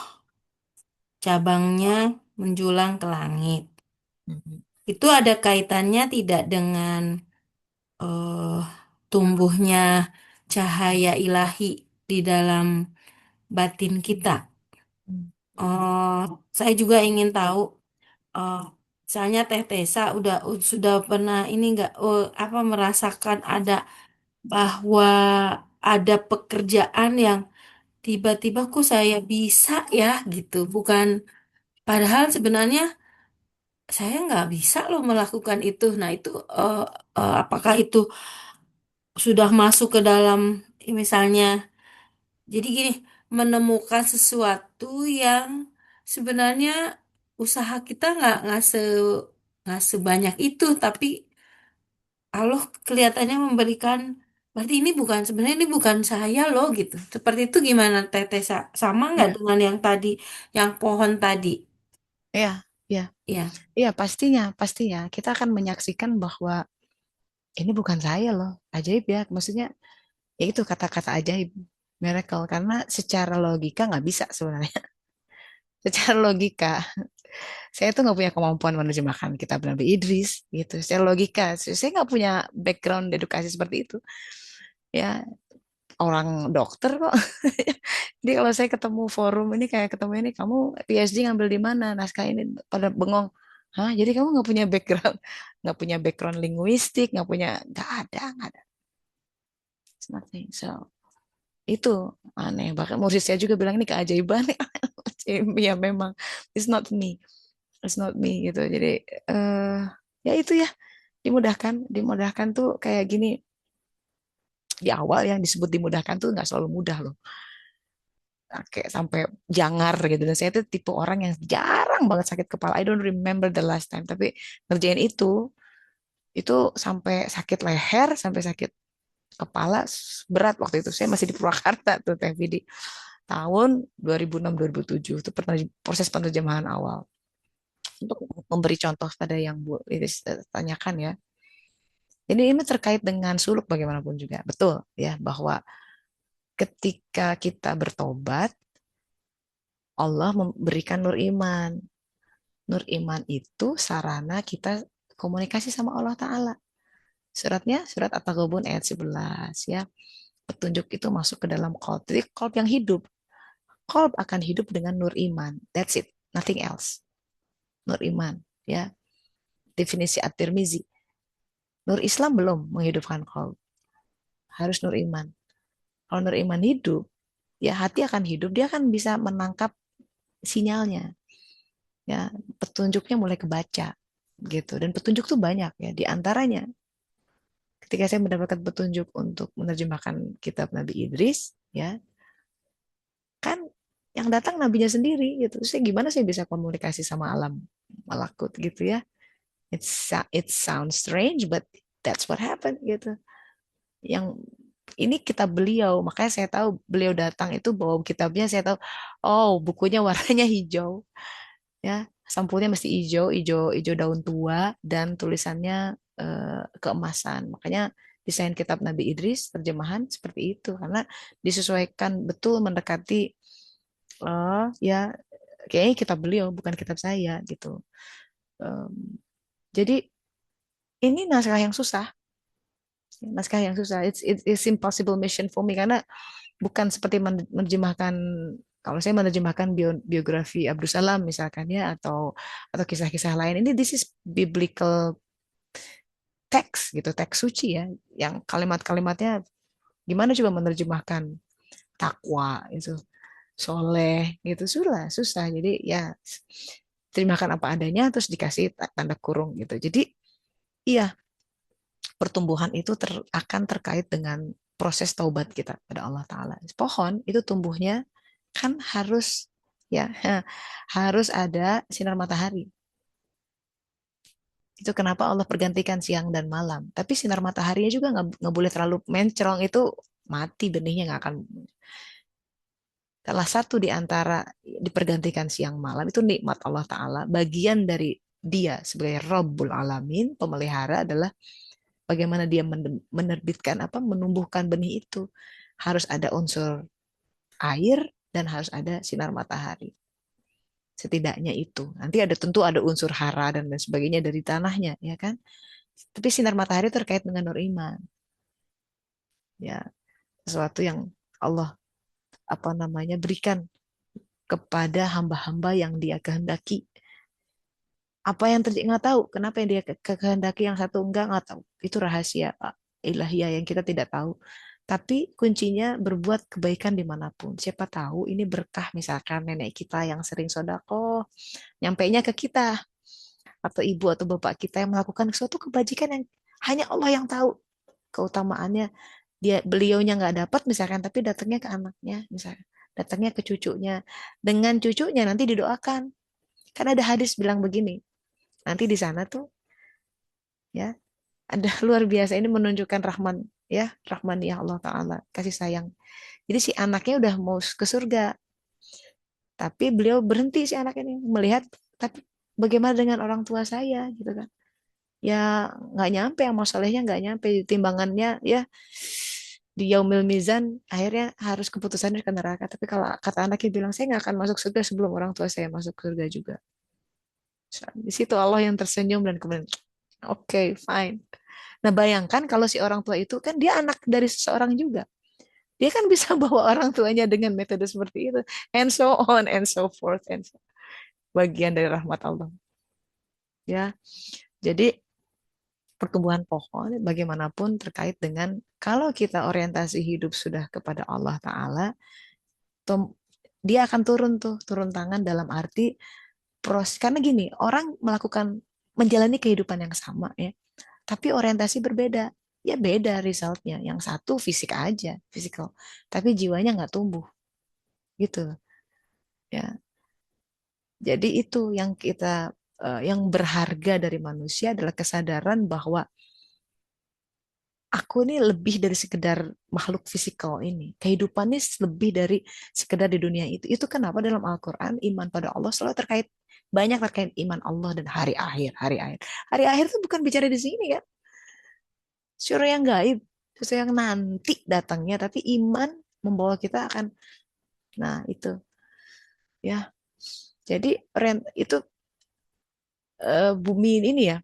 cabangnya menjulang ke langit. Mhm. Itu ada kaitannya tidak dengan eh, tumbuhnya cahaya ilahi di dalam batin kita? Oh, saya juga ingin tahu. Oh, misalnya Teh Tesa sudah pernah ini nggak apa merasakan ada bahwa ada pekerjaan yang tiba-tiba kok saya bisa ya gitu. Bukan padahal sebenarnya saya nggak bisa loh melakukan itu. Nah, itu apakah itu sudah masuk ke dalam misalnya jadi gini, menemukan sesuatu yang sebenarnya usaha kita nggak sebanyak itu, tapi Allah kelihatannya memberikan, berarti ini bukan sebenarnya ini bukan saya loh gitu. Seperti itu gimana Teteh? Sama nggak Ya, dengan yang tadi, yang pohon tadi? ya, ya, Ya, ya, pastinya, pastinya kita akan menyaksikan bahwa ini bukan saya loh, ajaib ya. Maksudnya, ya itu kata-kata ajaib, miracle. Karena secara logika nggak bisa sebenarnya. Secara logika, saya tuh nggak punya kemampuan menerjemahkan kitab Nabi Idris gitu. Secara logika, saya nggak punya background edukasi seperti itu. Ya, orang dokter kok. Jadi kalau saya ketemu forum ini kayak ketemu ini, kamu PhD ngambil di mana? Naskah ini pada bengong. Hah? Jadi kamu nggak punya background, nggak punya background linguistik, nggak ada. It's nothing. So itu aneh. Bahkan murid saya juga bilang ini keajaiban. Ya memang, it's not me, it's not me gitu. Jadi eh ya itu ya, dimudahkan tuh kayak gini. Di awal yang disebut dimudahkan tuh nggak selalu mudah loh. Nah, kayak sampai jangar gitu. Dan saya tuh tipe orang yang jarang banget sakit kepala. I don't remember the last time. Tapi ngerjain itu sampai sakit leher, sampai sakit kepala berat waktu itu. Saya masih di Purwakarta tuh Teh Vidi. Tahun 2006-2007 itu proses penerjemahan awal. Untuk memberi contoh pada yang Bu Iris tanyakan ya. Ini terkait dengan suluk bagaimanapun juga. Betul ya bahwa ketika kita bertobat, Allah memberikan nur iman. Nur iman itu sarana kita komunikasi sama Allah Ta'ala. Suratnya, surat At-Taghabun ayat 11 ya. Petunjuk itu masuk ke dalam qalb. Jadi qalb yang hidup. Qalb akan hidup dengan nur iman. That's it. Nothing else. Nur iman ya. Definisi At-Tirmizi. Nur Islam belum menghidupkan qalb. Harus nur iman. Kalau nur iman hidup, ya hati akan hidup. Dia akan bisa menangkap sinyalnya. Ya, petunjuknya mulai kebaca gitu. Dan petunjuk tuh banyak ya. Di antaranya ketika saya mendapatkan petunjuk untuk menerjemahkan kitab Nabi Idris, ya kan yang datang nabinya sendiri gitu. Terus saya gimana saya bisa komunikasi sama alam malakut gitu ya? It sounds strange, but that's what happened gitu. Yang ini kitab beliau, makanya saya tahu beliau datang itu bawa kitabnya, saya tahu, oh bukunya warnanya hijau, ya sampulnya mesti hijau, hijau daun tua dan tulisannya keemasan. Makanya desain kitab Nabi Idris terjemahan seperti itu karena disesuaikan betul mendekati ya kayaknya kitab beliau bukan kitab saya gitu. Em, jadi ini naskah yang susah. It's impossible mission for me karena bukan seperti menerjemahkan kalau saya menerjemahkan biografi Abdus Salam misalkan ya atau kisah-kisah lain ini this is biblical text gitu teks suci ya yang kalimat-kalimatnya gimana coba menerjemahkan takwa itu soleh gitu susah susah jadi ya terimakan apa adanya terus dikasih tanda kurung gitu. Jadi iya, pertumbuhan itu akan terkait dengan proses taubat kita pada Allah Ta'ala. Pohon itu tumbuhnya kan harus ya harus ada sinar matahari. Itu kenapa Allah pergantikan siang dan malam. Tapi sinar mataharinya juga nggak boleh terlalu mencrong, itu mati benihnya, nggak akan. Salah satu di antara dipergantikan siang malam itu nikmat Allah Ta'ala. Bagian dari dia sebagai Rabbul Alamin, pemelihara, adalah bagaimana dia menerbitkan menumbuhkan benih itu. Harus ada unsur air dan harus ada sinar matahari. Setidaknya itu. Nanti tentu ada unsur hara dan lain sebagainya dari tanahnya, ya kan? Tapi sinar matahari terkait dengan nur iman. Ya, sesuatu yang Allah berikan kepada hamba-hamba yang dia kehendaki. Apa yang terjadi nggak tahu. Kenapa yang dia kehendaki yang satu nggak tahu. Itu rahasia ilahiyah yang kita tidak tahu. Tapi kuncinya berbuat kebaikan dimanapun. Siapa tahu ini berkah, misalkan nenek kita yang sering sodako, nyampainya ke kita. Atau ibu atau bapak kita yang melakukan suatu kebajikan yang hanya Allah yang tahu keutamaannya. Beliaunya nggak dapat misalkan, tapi datangnya ke anaknya, misalkan datangnya ke cucunya. Dengan cucunya nanti didoakan. Kan ada hadis bilang begini, nanti di sana tuh ya ada luar biasa, ini menunjukkan rahmaniyah Allah Ta'ala, kasih sayang. Jadi si anaknya udah mau ke surga, tapi beliau berhenti, si anak ini melihat, tapi bagaimana dengan orang tua saya gitu kan. Ya nggak nyampe, yang solehnya nggak nyampe, timbangannya ya di yaumil mizan akhirnya harus keputusannya ke neraka. Tapi kalau kata anaknya bilang, saya nggak akan masuk surga sebelum orang tua saya masuk surga juga. Di situ Allah yang tersenyum dan kemudian oke, fine. Nah, bayangkan kalau si orang tua itu kan dia anak dari seseorang juga. Dia kan bisa bawa orang tuanya dengan metode seperti itu. And so on and so forth. Bagian dari rahmat Allah. Ya, jadi pertumbuhan pohon bagaimanapun terkait dengan kalau kita orientasi hidup sudah kepada Allah Ta'ala, dia akan turun tangan dalam arti karena gini, orang menjalani kehidupan yang sama ya, tapi orientasi berbeda. Ya beda resultnya. Yang satu fisik aja, fisikal, tapi jiwanya nggak tumbuh, gitu ya. Jadi itu yang berharga dari manusia adalah kesadaran bahwa aku ini lebih dari sekedar makhluk fisikal ini. Kehidupannya lebih dari sekedar di dunia itu. Itu kenapa dalam Al-Quran iman pada Allah selalu banyak terkait iman Allah dan hari akhir. Hari akhir. Hari akhir itu bukan bicara di sini kan. Sesuatu yang gaib, sesuatu yang nanti datangnya. Tapi iman membawa kita akan, nah itu ya. Jadi itu bumi ini ya,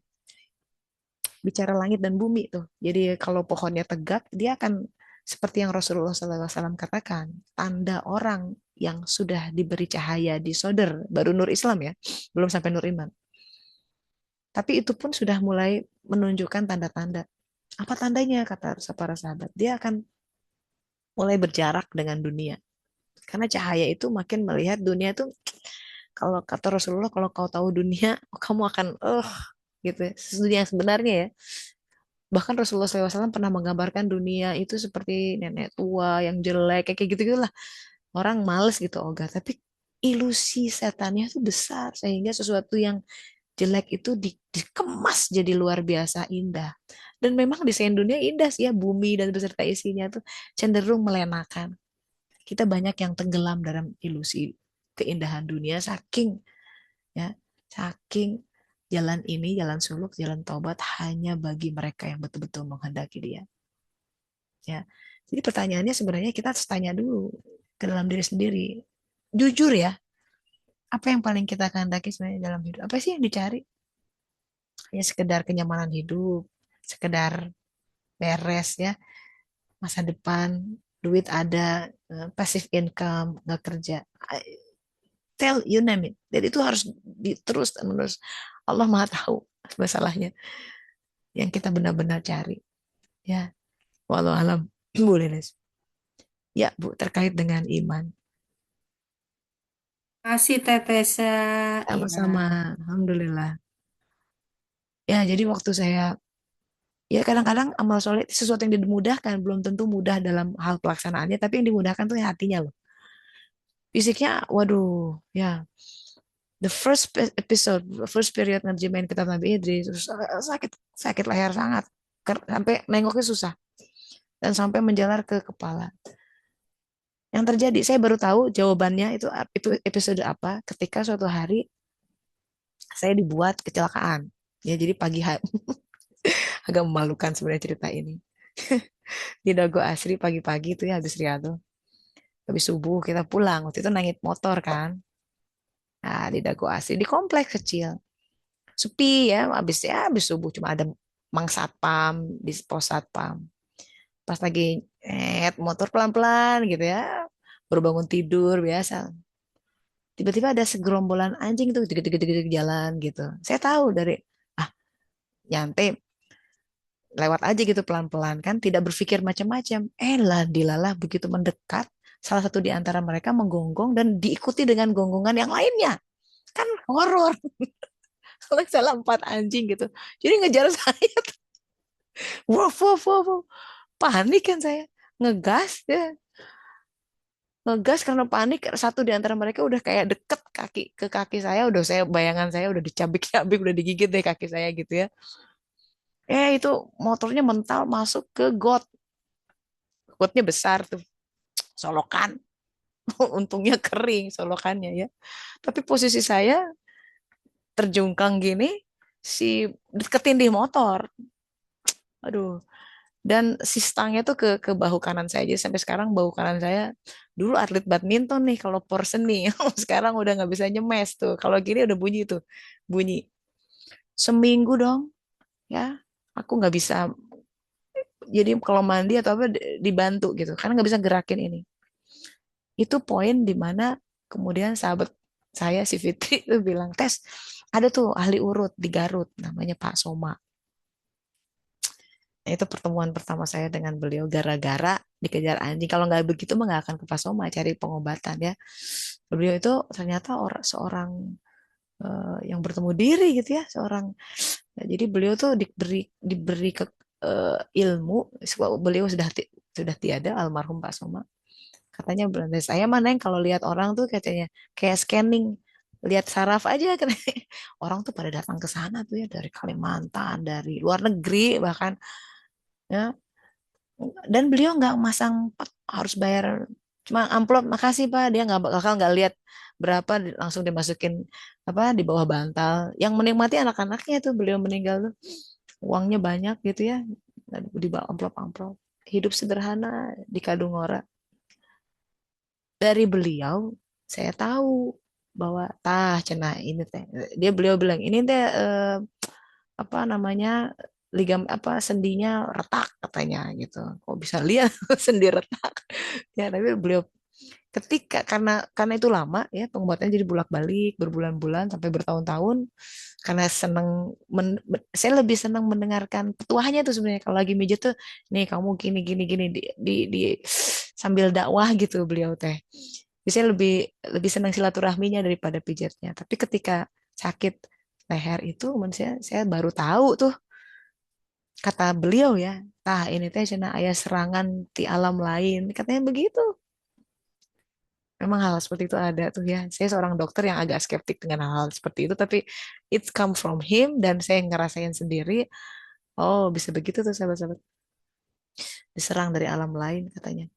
bicara langit dan bumi tuh. Jadi kalau pohonnya tegak, dia akan seperti yang Rasulullah SAW katakan, tanda orang yang sudah diberi cahaya di soder, baru nur Islam ya, belum sampai nur iman. Tapi itu pun sudah mulai menunjukkan tanda-tanda. Apa tandanya, kata para sahabat? Dia akan mulai berjarak dengan dunia. Karena cahaya itu makin melihat dunia itu, kalau kata Rasulullah, kalau kau tahu dunia, kamu akan, gitu ya. Dunia yang sebenarnya ya. Bahkan Rasulullah SAW pernah menggambarkan dunia itu seperti nenek tua yang jelek, kayak gitu lah. Orang males gitu, ogah. Tapi ilusi setannya itu besar, sehingga sesuatu yang jelek itu dikemas jadi luar biasa indah. Dan memang desain dunia indah sih ya, bumi dan beserta isinya tuh cenderung melenakan. Kita banyak yang tenggelam dalam ilusi keindahan dunia, ya, saking jalan ini, jalan suluk, jalan taubat hanya bagi mereka yang betul-betul menghendaki dia. Ya. Jadi pertanyaannya sebenarnya kita harus tanya dulu ke dalam diri sendiri. Jujur ya, apa yang paling kita kehendaki sebenarnya dalam hidup? Apa sih yang dicari? Hanya sekedar kenyamanan hidup, sekedar beres ya, masa depan, duit ada, passive income, nggak kerja. Tell you name it. Jadi itu harus terus menerus. Allah Maha tahu masalahnya yang kita benar-benar cari. Ya, walau alam. Boleh, Les. Ya, Bu, terkait dengan iman. Kasih Tetesa. Ya. Sama-sama. Alhamdulillah. Ya, jadi waktu saya, ya kadang-kadang amal soleh itu sesuatu yang dimudahkan, belum tentu mudah dalam hal pelaksanaannya, tapi yang dimudahkan tuh ya hatinya loh. Fisiknya, waduh, ya. The first episode, first period ngerjain kitab Nabi Idris, terus, sakit, sakit leher sangat. Sampai nengoknya susah. Dan sampai menjalar ke kepala. Yang terjadi, saya baru tahu jawabannya itu episode apa ketika suatu hari saya dibuat kecelakaan. Ya, jadi pagi hari, agak memalukan sebenarnya cerita ini. Di Dago Asri pagi-pagi itu ya habis riado. Habis subuh kita pulang. Waktu itu naik motor kan. Nah, di Dago Asri di kompleks kecil. Sepi ya, habis subuh cuma ada Mang Satpam di pos Satpam. Pas lagi motor pelan-pelan gitu ya. Baru bangun tidur biasa. Tiba-tiba ada segerombolan anjing tuh deg jalan gitu. Saya tahu dari ah nyantai lewat aja gitu pelan-pelan kan tidak berpikir macam-macam. Lah dilalah begitu mendekat salah satu di antara mereka menggonggong dan diikuti dengan gonggongan yang lainnya. Kan horor. Kalau salah empat anjing gitu. Jadi ngejar saya. Wow, wow, wow, wow. Panik kan saya. Ngegas ya. Ngegas karena panik satu di antara mereka udah kayak deket ke kaki saya udah saya bayangan saya udah dicabik-cabik udah digigit deh kaki saya gitu ya. Itu motornya mental masuk ke gotnya besar tuh solokan. Untungnya kering solokannya ya. Tapi posisi saya terjungkang gini si deketin di motor. Aduh. Dan si stangnya tuh ke bahu kanan saya. Jadi sampai sekarang bahu kanan saya dulu atlet badminton nih kalau porsen nih. Sekarang udah nggak bisa nyemes tuh. Kalau gini udah bunyi tuh. Bunyi. Seminggu dong ya. Aku nggak bisa. Jadi kalau mandi atau apa dibantu gitu. Karena nggak bisa gerakin ini. Itu poin di mana kemudian sahabat saya si Fitri itu bilang, Tes, ada tuh ahli urut di Garut namanya Pak Soma. Nah, itu pertemuan pertama saya dengan beliau gara-gara dikejar anjing. Kalau nggak begitu mah nggak akan ke Pak Soma cari pengobatan ya. Beliau itu ternyata seorang yang bertemu diri gitu ya, seorang. Nah, jadi beliau tuh diberi ilmu. Beliau sudah tiada almarhum Pak Soma. Katanya Belanda saya mana yang kalau lihat orang tuh katanya kayak scanning lihat saraf aja kan orang tuh pada datang ke sana tuh ya dari Kalimantan dari luar negeri bahkan ya dan beliau nggak masang harus bayar cuma amplop makasih Pak dia nggak bakal nggak lihat berapa langsung dimasukin apa di bawah bantal yang menikmati anak-anaknya tuh beliau meninggal tuh uangnya banyak gitu ya di bawah amplop-amplop hidup sederhana di Kadungora dari beliau saya tahu bahwa tah cenah ini teh beliau bilang ini teh apa namanya ligam apa sendinya retak katanya gitu kok bisa lihat sendi retak ya tapi beliau ketika karena itu lama ya pengobatannya jadi bolak-balik berbulan-bulan sampai bertahun-tahun karena saya lebih senang mendengarkan petuahnya tuh sebenarnya kalau lagi mijit tuh nih kamu gini gini gini di sambil dakwah gitu beliau teh saya lebih lebih senang silaturahminya daripada pijatnya tapi ketika sakit leher itu saya baru tahu tuh kata beliau ya tah ini teh cenah aya serangan di alam lain katanya begitu. Memang hal seperti itu ada tuh ya. Saya seorang dokter yang agak skeptik dengan hal-hal seperti itu, tapi it's come from him dan saya ngerasain sendiri. Oh, bisa begitu tuh sahabat-sahabat. Diserang dari alam lain katanya.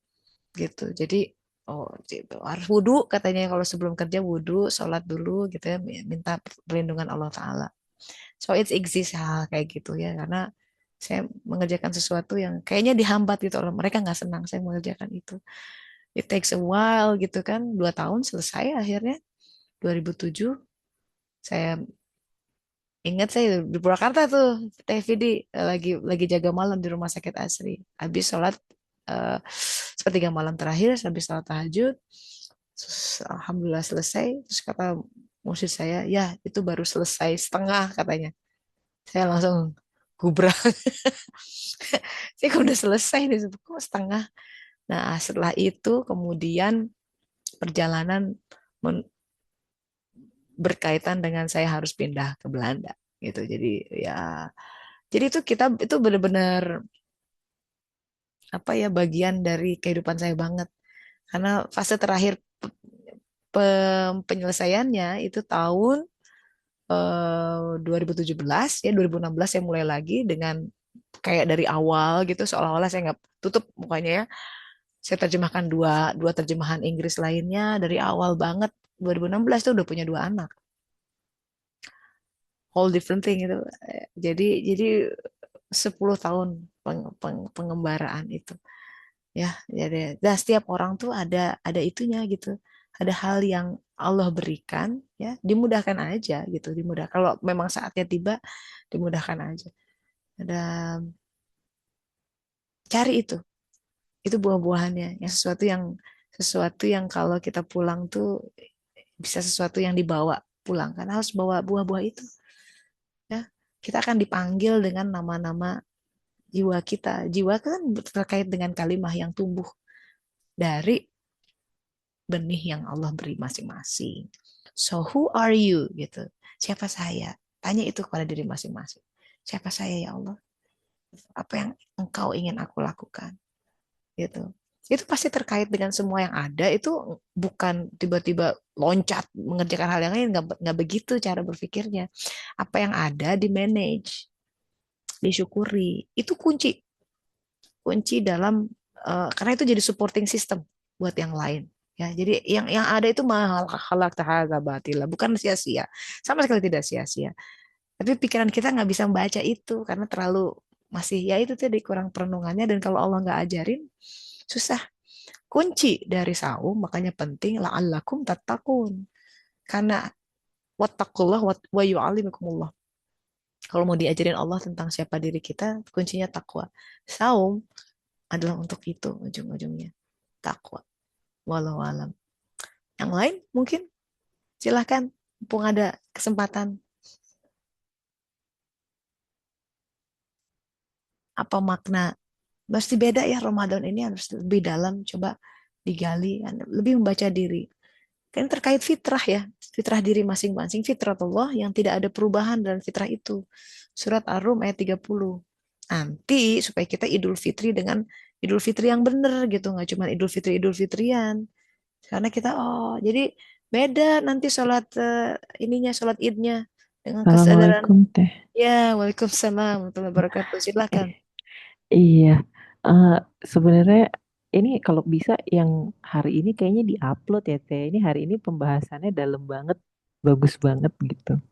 Gitu. Jadi, oh, gitu. Harus wudhu katanya kalau sebelum kerja wudhu, sholat dulu gitu ya, minta perlindungan Allah Ta'ala. So it exists hal kayak gitu ya, karena saya mengerjakan sesuatu yang kayaknya dihambat gitu. Mereka nggak senang saya mengerjakan itu. It takes a while gitu kan, 2 tahun selesai akhirnya. 2007 saya ingat saya di Purwakarta tuh TVD lagi jaga malam di rumah sakit Asri habis sholat eh, sepertiga malam terakhir habis sholat tahajud terus, alhamdulillah selesai terus kata murid saya ya itu baru selesai setengah katanya saya langsung gubrak saya udah selesai nih kok setengah nah setelah itu kemudian perjalanan berkaitan dengan saya harus pindah ke Belanda gitu. Jadi itu kita itu benar-benar apa ya bagian dari kehidupan saya banget. Karena fase terakhir penyelesaiannya itu tahun 2017 ya 2016 saya mulai lagi dengan kayak dari awal gitu seolah-olah saya nggak tutup mukanya ya. Saya terjemahkan dua dua terjemahan Inggris lainnya dari awal banget 2016 tuh udah punya dua anak. Whole different thing itu. Jadi 10 tahun pengembaraan itu ya. Dan setiap orang tuh ada itunya gitu. Ada hal yang Allah berikan ya, dimudahkan aja gitu, dimudah. Kalau memang saatnya tiba, dimudahkan aja. Ada cari itu buah-buahannya, yang sesuatu yang kalau kita pulang tuh bisa sesuatu yang dibawa pulang kan harus bawa buah-buah itu ya. Kita akan dipanggil dengan nama-nama jiwa kita. Jiwa kan terkait dengan kalimah yang tumbuh dari benih yang Allah beri masing-masing. So who are you gitu? Siapa saya? Tanya itu kepada diri masing-masing. Siapa saya ya Allah? Apa yang engkau ingin aku lakukan? Gitu. Itu pasti terkait dengan semua yang ada. Itu bukan tiba-tiba loncat mengerjakan hal yang lain. Nggak begitu cara berpikirnya. Apa yang ada di manage, disyukuri. Itu kunci dalam karena itu jadi supporting system buat yang lain ya. Jadi yang ada itu mahal halak tahadza batila, bukan sia-sia, sama sekali tidak sia-sia. Tapi pikiran kita nggak bisa membaca itu karena terlalu masih ya itu tadi kurang perenungannya, dan kalau Allah nggak ajarin susah. Kunci dari saum makanya penting la'allakum tattaqun, karena wattaqullah wa yu'allimukumullah. Kalau mau diajarin Allah tentang siapa diri kita, kuncinya takwa. Saum adalah untuk itu ujung-ujungnya, takwa. Walau alam. Yang lain mungkin silahkan, mumpung ada kesempatan. Apa makna? Pasti beda ya, Ramadan ini harus lebih dalam, coba digali, lebih membaca diri. Kan terkait fitrah ya, fitrah diri masing-masing, fitrah Allah yang tidak ada perubahan dalam fitrah itu. Surat Ar-Rum ayat 30. Nanti supaya kita Idul Fitri dengan Idul Fitri yang benar gitu, nggak cuma Idul Fitrian. Karena kita jadi beda nanti sholat ininya, sholat idnya dengan kesadaran. Assalamualaikum Teh. Ya, waalaikumsalam warahmatullahi wabarakatuh. Silakan. Eh, iya, eh, sebenarnya ini kalau bisa yang hari ini kayaknya diupload ya Teh. Ini hari ini pembahasannya dalam banget, bagus banget gitu.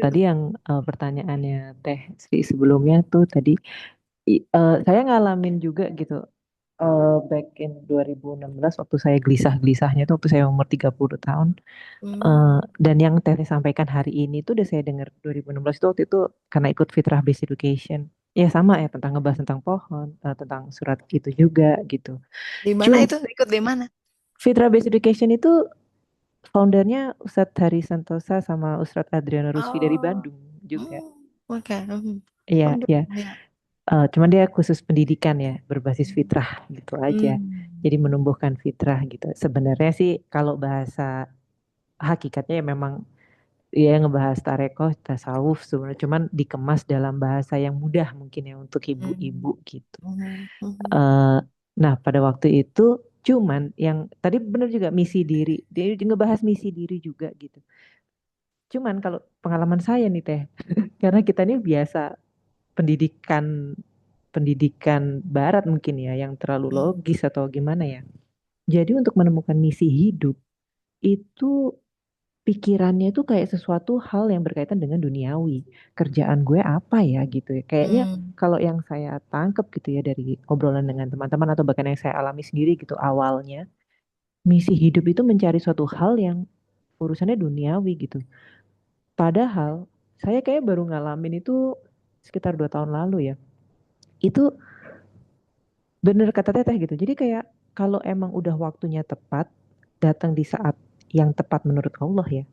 Tadi yang pertanyaannya Teh Sri sebelumnya tuh tadi saya ngalamin juga gitu. Back in 2016 waktu saya gelisah-gelisahnya tuh waktu saya umur 30 tahun. Dan yang Teteh sampaikan hari ini tuh udah saya dengar 2016 itu waktu itu karena ikut Fitrah Based Education. Ya sama ya tentang ngebahas tentang pohon, tentang surat itu juga gitu. Di mana Cum itu? Ikut di mana? Fitrah Based Education itu foundernya Ustadz Hari Santosa sama Ustadz Adriano Rusfi dari Oh, Bandung juga. oke. Iya, Waduh, ya. ya. Cuman dia khusus pendidikan ya, berbasis fitrah gitu aja. Hmm. Jadi menumbuhkan fitrah gitu. Sebenarnya sih kalau bahasa hakikatnya ya memang ya ngebahas tarekoh, tasawuf sebenarnya cuman dikemas dalam bahasa yang mudah mungkin ya untuk ibu-ibu Hmm. gitu. Hmm. Eh, nah pada waktu itu cuman yang tadi benar juga misi diri, dia juga ngebahas misi diri juga gitu. Cuman kalau pengalaman saya nih Teh, karena kita ini biasa pendidikan pendidikan barat mungkin ya yang terlalu Hmm. logis atau gimana ya. Jadi untuk menemukan misi hidup itu pikirannya itu kayak sesuatu hal yang berkaitan dengan duniawi. Kerjaan gue apa ya gitu ya. Kayaknya Hmm. kalau yang saya tangkap gitu ya dari obrolan dengan teman-teman atau bahkan yang saya alami sendiri gitu awalnya, misi hidup itu mencari suatu hal yang urusannya duniawi gitu. Padahal saya kayak baru ngalamin itu sekitar 2 tahun lalu ya. Itu bener kata Teteh gitu. Jadi kayak kalau emang udah waktunya tepat, datang di saat yang tepat menurut Allah ya,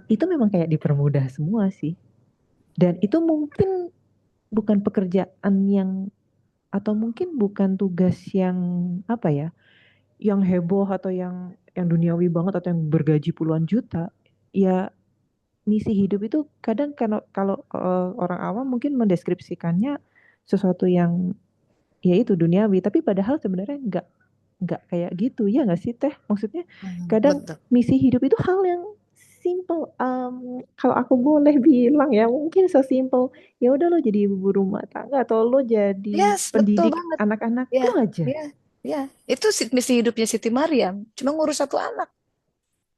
itu memang kayak dipermudah semua sih. Dan itu mungkin bukan pekerjaan yang atau mungkin bukan tugas yang apa ya, yang heboh atau yang duniawi banget atau yang bergaji puluhan juta. Ya misi hidup itu kadang kalau orang awam mungkin mendeskripsikannya sesuatu yang ya itu duniawi, tapi padahal sebenarnya nggak kayak gitu ya nggak sih Teh? Maksudnya kadang Betul. misi hidup itu hal yang simple. Kalau aku boleh bilang ya mungkin sesimpel ya udah lo jadi ibu rumah tangga atau lo jadi Yes, betul pendidik banget. anak-anak Ya, itu aja. ya, ya. Itu misi hidupnya Siti Maryam. Cuma ngurus satu anak.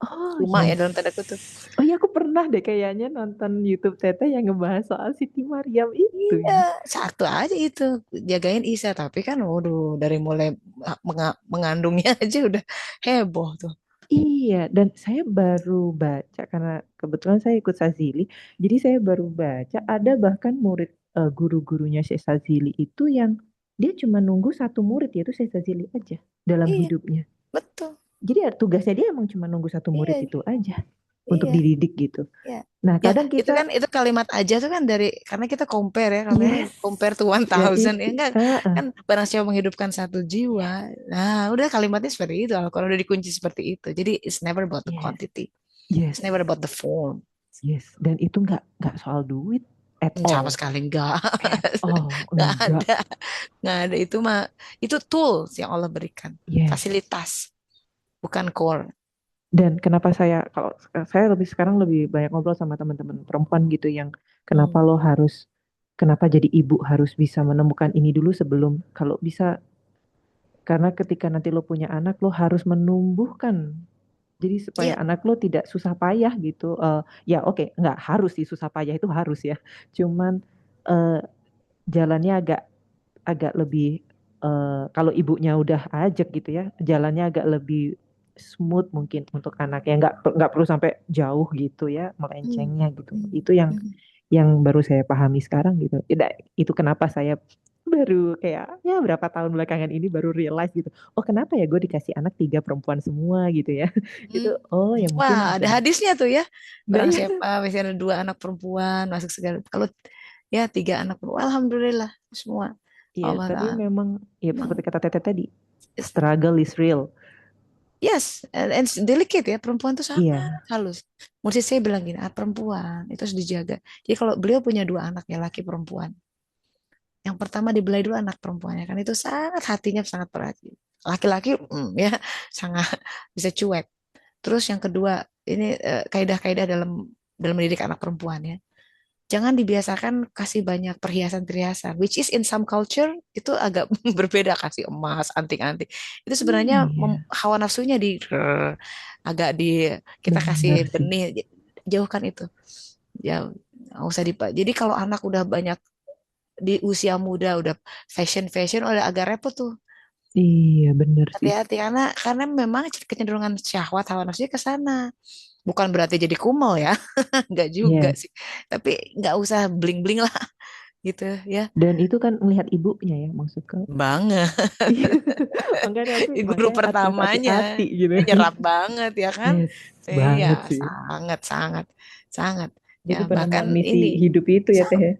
Oh Cuma ya yes. dalam tanda kutip. Oh iya aku pernah deh kayaknya nonton YouTube Teteh yang ngebahas soal Siti Maryam itu Iya, ya. satu aja itu. Jagain Isa. Tapi kan, waduh, dari mulai mengandungnya aja udah heboh tuh. Iya, dan saya baru baca karena kebetulan saya ikut Sazili. Jadi saya baru baca ada bahkan murid guru-gurunya Syekh Sazili itu yang dia cuma nunggu satu murid yaitu Syekh Sazili aja dalam Iya, hidupnya. betul. Jadi ya, tugasnya dia emang cuma nunggu satu murid Iya, itu aja untuk iya. dididik gitu. Ya, Nah, ya kadang itu kita kan itu kalimat aja tuh kan dari karena kita compare ya katanya yes, compare to one dan thousand ya itu enggak kan barang siapa menghidupkan satu jiwa. Nah, udah kalimatnya seperti itu. Kalau udah dikunci seperti itu. Jadi it's never about the yes, quantity. yes, It's never about the form. yes. Dan itu nggak soal duit at Sama all, sekali enggak. at all, Enggak enggak. ada. Enggak ada itu mah itu tools yang Allah berikan. Yes. Fasilitas, bukan core. Dan kenapa kalau saya sekarang lebih banyak ngobrol sama teman-teman perempuan gitu yang kenapa Hmm. lo kenapa jadi ibu harus bisa menemukan ini dulu sebelum kalau bisa karena ketika nanti lo punya anak lo harus menumbuhkan jadi supaya Iya. anak lo tidak susah payah gitu. Ya oke, nggak harus sih susah payah itu harus ya. Cuman eh, jalannya agak agak lebih kalau ibunya udah ajak gitu ya, jalannya agak lebih smooth mungkin untuk anak ya nggak perlu sampai jauh gitu ya Hmm. melencengnya gitu. Hmm. Itu Hmm. yang baru saya pahami sekarang gitu. Itu kenapa saya baru kayak ya berapa tahun belakangan ini baru realize gitu. Oh kenapa ya gue dikasih anak 3 perempuan semua gitu ya. Itu Hmm. oh ya Wah, mungkin ada hadisnya tuh ya. nah, Barang ya, siapa misalnya ada dua anak perempuan masuk segala. Kalau ya tiga anak perempuan, alhamdulillah semua. iya Allah tapi Ta'ala. memang ya Memang seperti kata Teteh tadi it's- struggle is real. yes, and it's delicate ya. Perempuan tuh sangat Iya. halus. Mesti saya bilang gini, perempuan itu harus dijaga. Jadi kalau beliau punya dua anak ya, laki perempuan. Yang pertama dibelai dulu anak perempuannya kan itu sangat hatinya sangat perhatian. Laki-laki ya sangat bisa cuek. Terus yang kedua, ini kaidah-kaidah dalam dalam mendidik anak perempuan ya. Jangan dibiasakan kasih banyak perhiasan-perhiasan, which is in some culture itu agak berbeda kasih emas, anting-anting. Itu sebenarnya Iya, hawa nafsunya agak di kita benar kasih sih. benih, jauhkan itu. Ya, nggak usah Jadi kalau anak udah banyak di usia muda udah fashion udah agak repot tuh. Iya, benar sih. Hati-hati karena memang kecenderungan syahwat hawa nafsunya ke sana. Bukan berarti jadi kumel ya, nggak juga Yes. sih. Tapi nggak usah bling-bling lah gitu ya. Dan itu kan melihat ibunya ya maksudku. Banget. Iya. Guru Makanya harus pertamanya hati-hati gitu. nyerap banget ya kan. Yes, Iya, banget sih. sangat sangat sangat ya Jadi bahkan penemuan misi ini hidup itu ya Teh sangat, ya.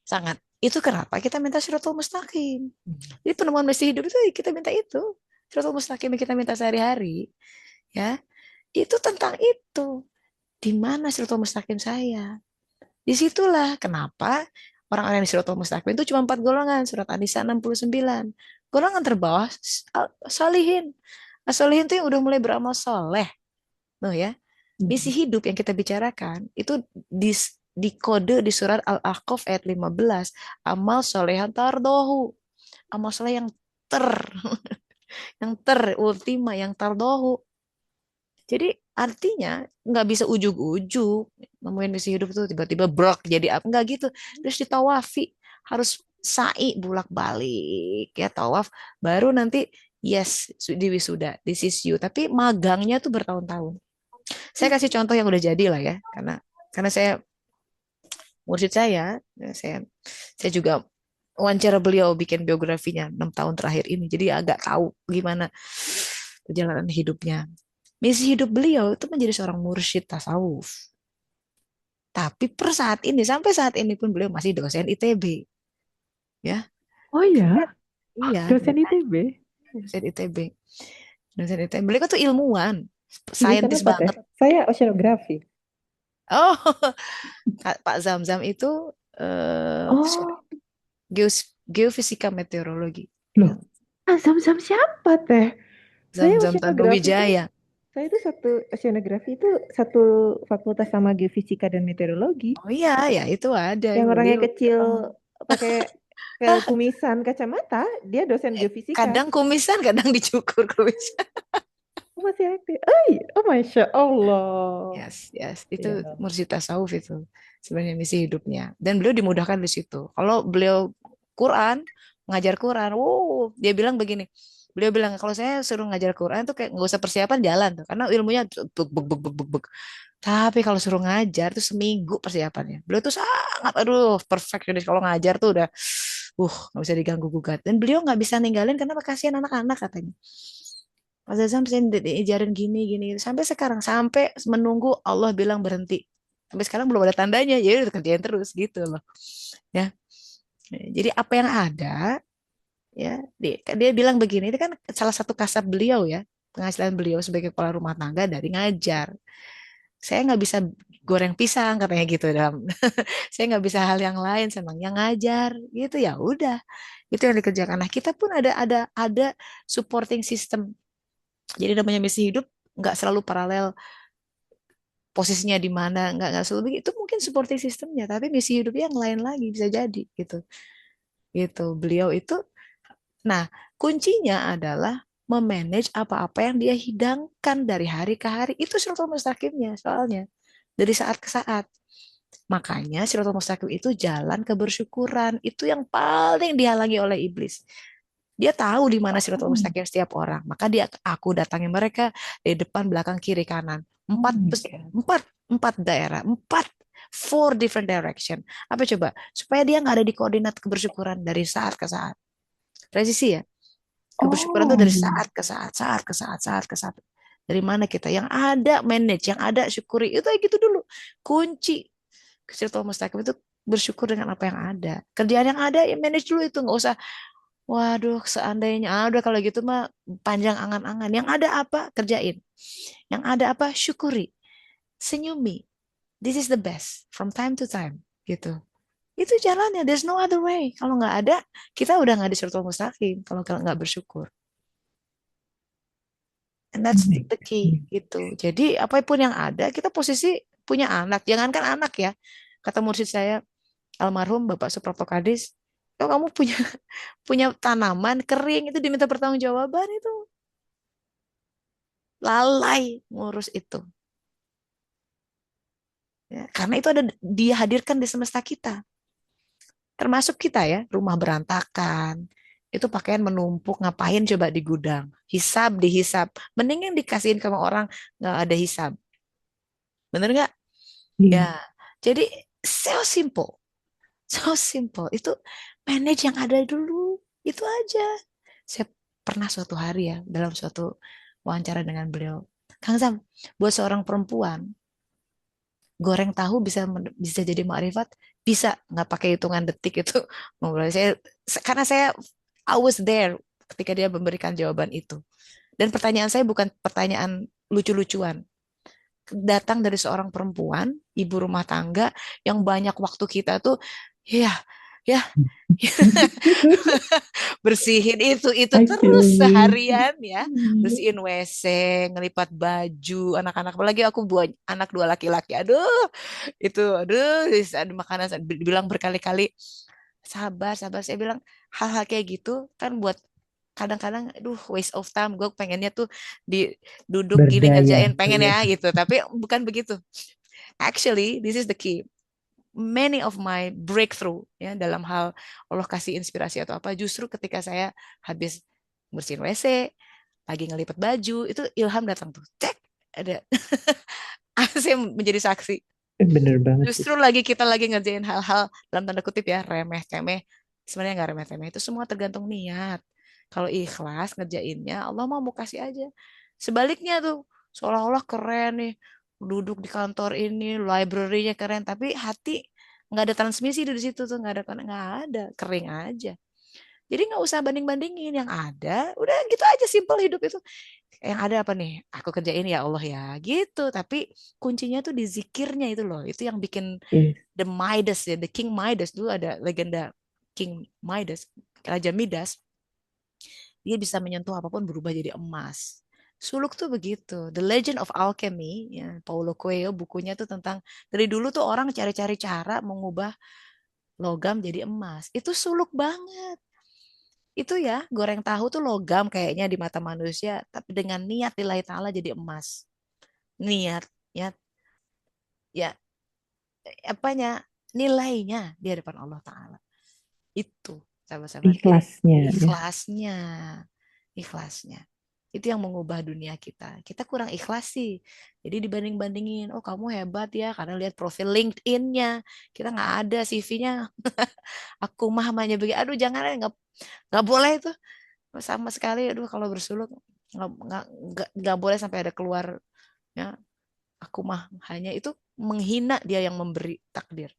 sangat. Itu kenapa kita minta Siratul Mustaqim. Hmm. Jadi penemuan misi hidup itu kita minta itu. Siratul Mustaqim yang kita minta sehari-hari ya. Itu tentang itu. Di mana Siratul Mustaqim saya? Disitulah kenapa orang-orang yang di Siratul Mustaqim itu cuma 4 golongan. Surat An-Nisa 69. Golongan terbawah solihin. Solihin itu yang udah mulai beramal soleh. Tuh ya. Misi Hmm. hidup yang kita bicarakan itu di kode di surat Al-Ahqaf ayat 15. Amal solehan tardohu. Amal soleh yang ter yang ultima yang tardohu. Jadi artinya nggak bisa ujuk-ujuk nemuin misi hidup tuh tiba-tiba brok jadi apa nggak gitu. Terus ditawafi harus sa'i bolak-balik ya tawaf baru nanti yes di wisuda this is you tapi magangnya tuh bertahun-tahun. Saya kasih contoh yang udah jadi lah ya karena saya murid saya juga wawancara beliau bikin biografinya 6 tahun terakhir ini jadi agak tahu gimana perjalanan hidupnya. Misi hidup beliau itu menjadi seorang mursyid tasawuf. Tapi per saat ini, sampai saat ini pun beliau masih dosen ITB. Ya, Oh ya, iya, dosen ITB. dosen ITB. Dosen ITB. Beliau kan tuh ilmuwan, Jurusan saintis apa teh? banget. Saya oceanografi. Oh, Pak Zamzam itu sorry, Oh, geofisika meteorologi. loh. Zam-zam siapa teh? Saya Zamzam oceanografi itu, Tanuwijaya. saya itu satu oceanografi itu satu fakultas sama geofisika dan meteorologi. Oh iya, ya itu ada Yang orangnya beliau. kecil Oh. pakai kumisan kacamata, dia dosen geofisika. Kadang kumisan, kadang dicukur kumisan. Oh, masih aktif. Oh, Masya Allah. Yes, yes, itu Ya. mursyid tasawuf itu sebenarnya misi hidupnya. Dan beliau dimudahkan di situ. Kalau beliau Quran, ngajar Quran, dia bilang begini. Beliau bilang kalau saya suruh ngajar Quran tuh kayak nggak usah persiapan jalan tuh, karena ilmunya buk, buk, buk, buk, buk, buk. Tapi kalau suruh ngajar tuh seminggu persiapannya. Beliau tuh sangat, aduh, perfect. Jadi kalau ngajar tuh udah, nggak bisa diganggu gugat. Dan beliau nggak bisa ninggalin karena kasihan anak-anak katanya. Mas Zazam saya diajarin gini gini sampai sekarang, sampai menunggu Allah bilang berhenti. Sampai sekarang belum ada tandanya, ya udah kerjain terus gitu loh. Ya. Jadi apa yang ada, ya dia bilang begini, itu kan salah satu kasar beliau ya, penghasilan beliau sebagai kepala rumah tangga dari ngajar. Saya nggak bisa goreng pisang katanya gitu dalam. Saya nggak bisa hal yang lain, senangnya ngajar gitu, ya udah itu yang dikerjakan. Nah kita pun ada supporting system. Jadi namanya misi hidup nggak selalu paralel posisinya di mana, nggak selalu begitu. Itu mungkin supporting sistemnya, tapi misi hidupnya yang lain lagi bisa jadi gitu. Gitu. Beliau itu, nah kuncinya adalah memanage apa-apa yang dia hidangkan dari hari ke hari. Itu siratal mustaqimnya soalnya dari saat ke saat. Makanya siratal mustaqim itu jalan kebersyukuran. Itu yang paling dihalangi oleh iblis. Dia tahu di mana siratal mustaqim setiap orang. Maka aku datangi mereka dari depan, belakang, kiri, kanan. Empat, empat daerah, four different direction. Apa coba? Supaya dia nggak ada di koordinat kebersyukuran dari saat ke saat. Presisi ya. Kebersyukuran itu dari saat ke saat, saat ke saat, saat ke saat. Dari mana kita? Yang ada manage, yang ada syukuri. Itu kayak gitu dulu. Kunci siratal mustaqim itu bersyukur dengan apa yang ada. Kerjaan yang ada ya manage dulu itu, nggak usah. Waduh, seandainya udah kalau gitu mah panjang angan-angan. Yang ada apa? Kerjain. Yang ada apa? Syukuri. Senyumi. This is the best from time to time. Gitu. Itu jalannya. There's no other way. Kalau nggak ada, kita udah nggak di siratal mustaqim. Kalau nggak bersyukur. And that's the key. Gitu. Jadi apapun yang ada, kita posisi punya anak. Jangankan anak ya. Kata mursyid saya, almarhum Bapak Suprapto Kadis, kalau kamu punya punya tanaman kering itu diminta pertanggungjawaban itu lalai ngurus itu. Ya, karena itu ada dia hadirkan di semesta kita. Termasuk kita ya, rumah berantakan. Itu pakaian menumpuk, ngapain coba di gudang? Hisab, dihisab. Mending yang dikasihin sama orang nggak ada hisab. Bener nggak? Iya. Ya, jadi so simple. So simple. Itu manage yang ada dulu. Itu aja. Saya pernah suatu hari ya, dalam suatu wawancara dengan beliau. Kang Zam, buat seorang perempuan, goreng tahu bisa jadi makrifat, bisa nggak pakai hitungan detik itu ngobrol. Karena saya I was there ketika dia memberikan jawaban itu. Dan pertanyaan saya bukan pertanyaan lucu-lucuan. Datang dari seorang perempuan, ibu rumah tangga yang banyak waktu kita tuh, ya, ya, bersihin itu terus seharian ya, bersihin WC, ngelipat baju anak-anak, apalagi aku anak dua laki-laki, aduh ada makanan dibilang berkali-kali sabar sabar, saya bilang hal-hal kayak gitu kan buat kadang-kadang aduh waste of time, gue pengennya tuh di duduk gini Berdaya. ngerjain pengen ya gitu, tapi bukan begitu. Actually this is the key, many of my breakthrough ya dalam hal Allah kasih inspirasi atau apa justru ketika saya habis bersihin WC, lagi ngelipet baju, itu ilham datang tuh, cek ada. Saya menjadi saksi. Bener banget sih. Justru kita lagi ngerjain hal-hal dalam tanda kutip ya remeh temeh, sebenarnya nggak remeh temeh, itu semua tergantung niat. Kalau ikhlas ngerjainnya, Allah mau kasih aja. Sebaliknya tuh seolah-olah keren nih, duduk di kantor ini, library-nya keren, tapi hati nggak ada transmisi di situ tuh, nggak ada, kering aja. Jadi nggak usah banding-bandingin, yang ada udah gitu aja, simple hidup itu. Yang ada apa nih? Aku kerjain ya Allah ya, gitu. Tapi kuncinya tuh di zikirnya itu loh. Itu yang bikin Yes. the Midas ya, the King Midas, dulu ada legenda King Midas, Raja Midas. Dia bisa menyentuh apapun berubah jadi emas. Suluk tuh begitu. The Legend of Alchemy, ya, Paulo Coelho, bukunya tuh tentang dari dulu tuh orang cari-cari cara mengubah logam jadi emas. Itu suluk banget. Itu ya, goreng tahu tuh logam kayaknya di mata manusia, tapi dengan niat lillahi ta'ala jadi emas. Niat, ya, ya, apanya, nilainya di hadapan Allah Ta'ala. Itu, sahabat-sahabat. Ikhlasnya ya. Ikhlasnya, ikhlasnya. Itu yang mengubah dunia kita. Kita kurang ikhlas sih. Jadi dibanding-bandingin, oh kamu hebat ya, karena lihat profil LinkedIn-nya. Kita nggak ada CV-nya. Aku mah hanya begini. Aduh jangan, nggak boleh itu sama sekali. Aduh kalau bersuluk nggak boleh sampai ada keluar ya. Aku mah hanya itu, menghina dia yang memberi takdir.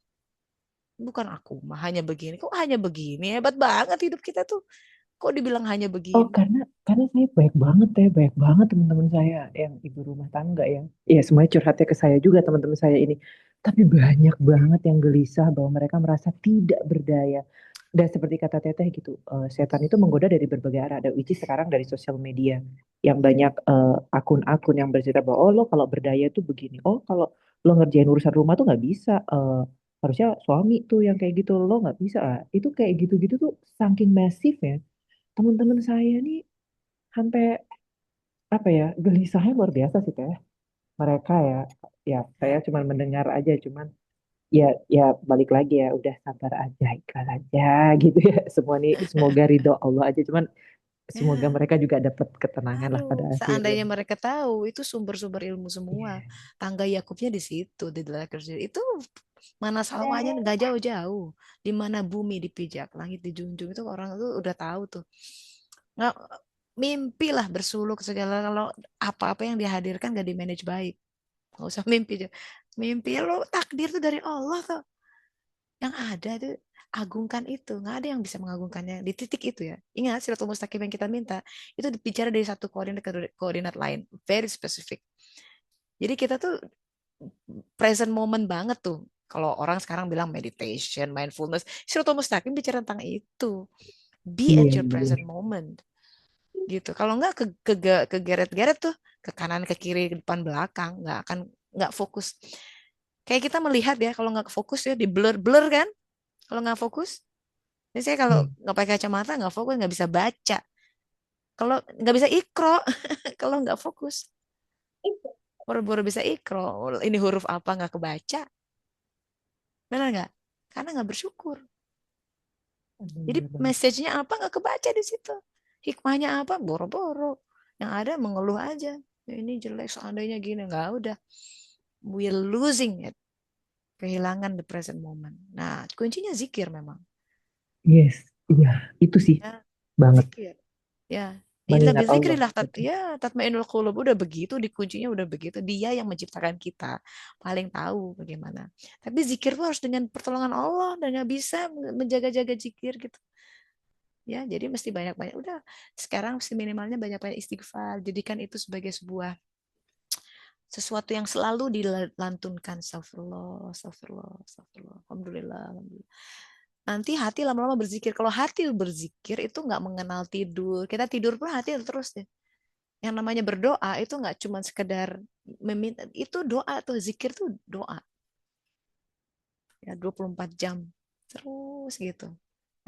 Bukan aku mah hanya begini. Kok hanya begini? Hebat banget hidup kita tuh. Kok dibilang hanya Oh, begini? karena saya banyak banget teman-teman saya yang ibu rumah tangga yang, ya semuanya curhatnya ke saya juga teman-teman saya ini. Tapi banyak banget yang gelisah bahwa mereka merasa tidak berdaya. Dan seperti kata Teteh gitu, setan itu menggoda dari berbagai arah. Ada which is sekarang dari sosial media yang banyak akun-akun yang bercerita bahwa oh lo kalau berdaya tuh begini. Oh kalau lo ngerjain urusan rumah tuh nggak bisa. Harusnya suami tuh yang kayak gitu, lo nggak bisa. Itu kayak gitu-gitu tuh saking masif ya. Teman-teman saya nih sampai apa ya, gelisahnya luar biasa sih teh mereka ya. Ya saya Ya, cuma mendengar aja, cuman ya ya balik lagi ya, udah sabar aja, ikhlas aja gitu ya. Semua nih semoga ridho Allah aja, cuman semoga ya. mereka juga dapat ketenangan lah Aduh, pada akhirnya. seandainya mereka tahu itu sumber-sumber ilmu semua, Iya. tangga Yakubnya di situ, di Lakers itu mana sawahnya nggak jauh-jauh, di mana bumi dipijak, langit dijunjung, itu orang itu udah tahu tuh. Nggak, mimpilah bersuluk segala, kalau apa-apa yang dihadirkan gak di manage baik, nggak usah mimpi aja. Mimpi lo takdir tuh dari Allah tuh, yang ada tuh agungkan itu, nggak ada yang bisa mengagungkannya di titik itu ya. Ingat siratul mustaqim yang kita minta itu bicara dari satu koordinat ke koordinat lain, very specific. Jadi kita tuh present moment banget tuh. Kalau orang sekarang bilang meditation, mindfulness, siratul mustaqim bicara tentang itu. Be at Iya, your iya. present moment gitu. Kalau nggak ke geret-geret tuh, ke kanan ke kiri ke depan belakang, nggak fokus. Kayak kita melihat ya, kalau nggak fokus ya di blur blur kan, kalau nggak fokus. Jadi saya kalau Hmm. nggak pakai kacamata nggak fokus, nggak bisa baca. Kalau nggak bisa ikro, kalau nggak fokus. Baru-baru bisa ikro. Ini huruf apa nggak kebaca? Benar nggak? Karena nggak bersyukur. Jadi Bener banget. message-nya apa nggak kebaca di situ. Hikmahnya apa? Boro-boro. Yang ada mengeluh aja. Ya, ini jelek seandainya gini. Nggak udah. We're losing it. Kehilangan the present moment. Nah, kuncinya zikir memang. Yes, iya, itu sih Ya, banget, zikir. Ya, inilah mengingat Allah bizikrillah gitu. ya tatmainul qulub, udah begitu, dikuncinya udah begitu. Dia yang menciptakan kita, paling tahu bagaimana. Tapi zikir tuh harus dengan pertolongan Allah dan nggak bisa menjaga-jaga zikir gitu. Ya, jadi mesti banyak-banyak. Udah sekarang minimalnya banyak-banyak istighfar. Jadikan itu sebagai sebuah sesuatu yang selalu dilantunkan. Astagfirullah, astagfirullah, astagfirullah. Alhamdulillah, alhamdulillah. Nanti hati lama-lama berzikir. Kalau hati berzikir itu nggak mengenal tidur. Kita tidur pun hati terus deh. Yang namanya berdoa itu nggak cuma sekedar meminta, itu doa tuh, zikir tuh doa. Ya 24 jam terus gitu.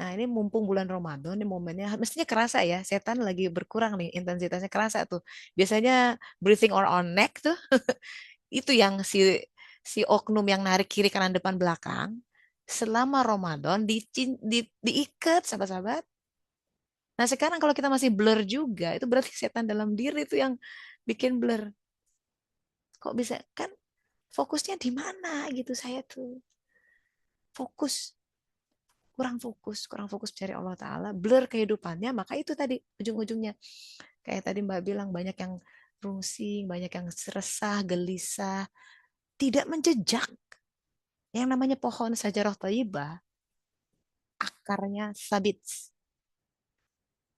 Nah, ini mumpung bulan Ramadan, ini momennya mestinya kerasa ya. Setan lagi berkurang nih, intensitasnya kerasa tuh. Biasanya breathing or on neck tuh itu yang si oknum yang narik kiri kanan depan belakang selama Ramadan diikat sahabat-sahabat. Nah, sekarang kalau kita masih blur juga, itu berarti setan dalam diri itu yang bikin blur. Kok bisa kan fokusnya di mana gitu saya tuh. Fokus, kurang fokus mencari Allah Ta'ala, blur kehidupannya, maka itu tadi ujung-ujungnya. Kayak tadi Mbak bilang, banyak yang rungsing, banyak yang resah, gelisah, tidak menjejak. Yang namanya pohon sajarah thayyibah, akarnya sabit.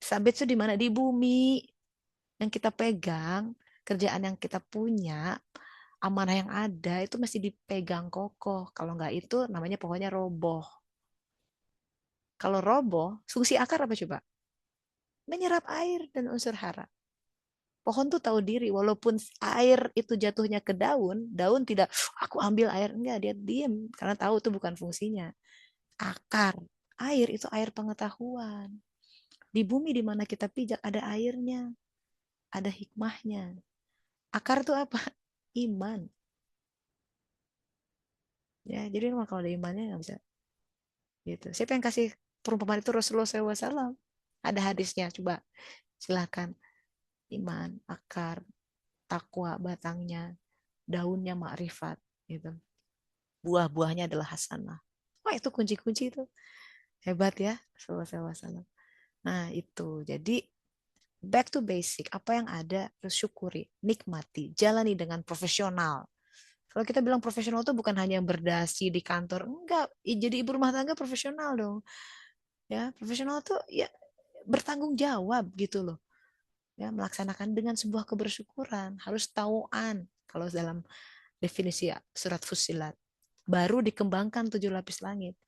Sabit itu di mana? Di bumi yang kita pegang, kerjaan yang kita punya, amanah yang ada itu mesti dipegang kokoh. Kalau nggak itu namanya pokoknya roboh. Kalau roboh, fungsi akar apa coba? Menyerap air dan unsur hara. Pohon tuh tahu diri, walaupun air itu jatuhnya ke daun, daun tidak, aku ambil air, enggak, dia diem, karena tahu itu bukan fungsinya. Akar, air itu air pengetahuan. Di bumi di mana kita pijak ada airnya, ada hikmahnya. Akar itu apa? Iman. Ya, jadi memang kalau ada imannya nggak bisa gitu. Siapa yang kasih perumpamaan itu? Rasulullah SAW. Ada hadisnya, coba silakan. Iman, akar, takwa, batangnya, daunnya makrifat, gitu. Buah-buahnya adalah hasanah. Wah, itu kunci-kunci itu. Hebat ya, Rasulullah SAW. Nah, itu. Jadi back to basic. Apa yang ada, terus syukuri, nikmati, jalani dengan profesional. Kalau kita bilang profesional itu bukan hanya yang berdasi di kantor, enggak. Jadi ibu rumah tangga profesional dong. Ya, profesional tuh ya bertanggung jawab gitu loh. Ya, melaksanakan dengan sebuah kebersyukuran, harus tauan kalau dalam definisi surat Fussilat. Baru dikembangkan 7 lapis langit.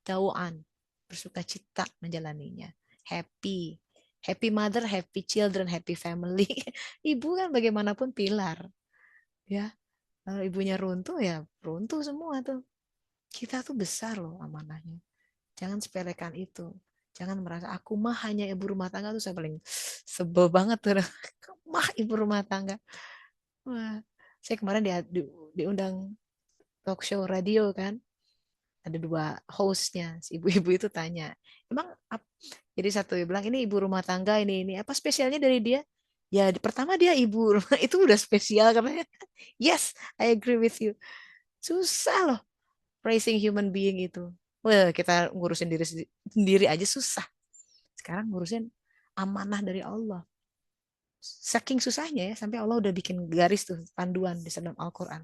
Tauan, bersuka cita menjalaninya. Happy. Happy mother, happy children, happy family. Ibu kan bagaimanapun pilar. Ya, kalau ibunya runtuh ya runtuh semua tuh. Kita tuh besar loh amanahnya. Jangan sepelekan itu. Jangan merasa aku mah hanya ibu rumah tangga tuh saya paling sebel banget tuh. Mah ibu rumah tangga. Wah, saya kemarin diundang talk show radio kan. Ada 2 hostnya. Si ibu-ibu itu tanya, emang jadi satu bilang ini ibu rumah tangga ini apa spesialnya dari dia? Ya pertama dia ibu rumah itu udah spesial katanya. Yes, I agree with you. Susah loh raising human being itu. Wah, kita ngurusin diri sendiri aja susah. Sekarang ngurusin amanah dari Allah. Saking susahnya ya, sampai Allah udah bikin garis tuh, panduan di dalam Al-Quran.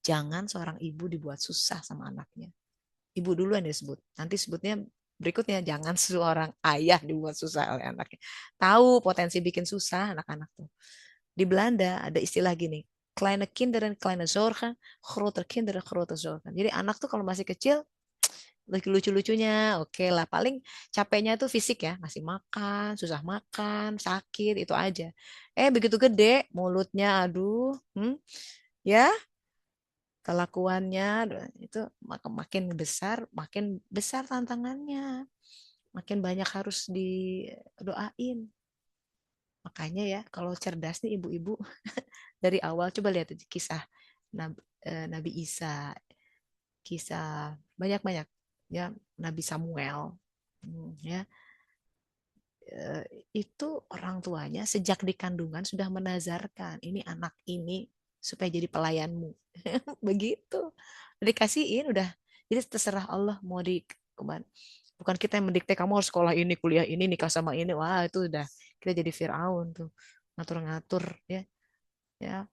Jangan seorang ibu dibuat susah sama anaknya. Ibu dulu yang disebut. Nanti sebutnya berikutnya, jangan seorang ayah dibuat susah oleh anaknya. Tahu potensi bikin susah anak-anak tuh. Di Belanda ada istilah gini, kleine kinderen, kleine zorgen, groter kinderen, grote zorgen. Jadi anak tuh kalau masih kecil, lucu-lucunya, oke lah. Paling capeknya tuh fisik ya, masih makan, susah makan, sakit, itu aja. Begitu gede, mulutnya, aduh, ya kelakuannya itu makin besar tantangannya, makin banyak harus didoain. Makanya ya, kalau cerdas nih ibu-ibu dari awal coba lihat aja kisah Nabi Isa, kisah banyak-banyak ya, Nabi Samuel, ya eh, itu orang tuanya sejak di kandungan sudah menazarkan ini anak ini supaya jadi pelayanmu. Begitu. Dikasihin udah. Jadi terserah Allah mau di kemana. Bukan kita yang mendikte kamu harus sekolah ini, kuliah ini, nikah sama ini. Wah, itu udah kita jadi Firaun tuh. Ngatur-ngatur ya. Ya.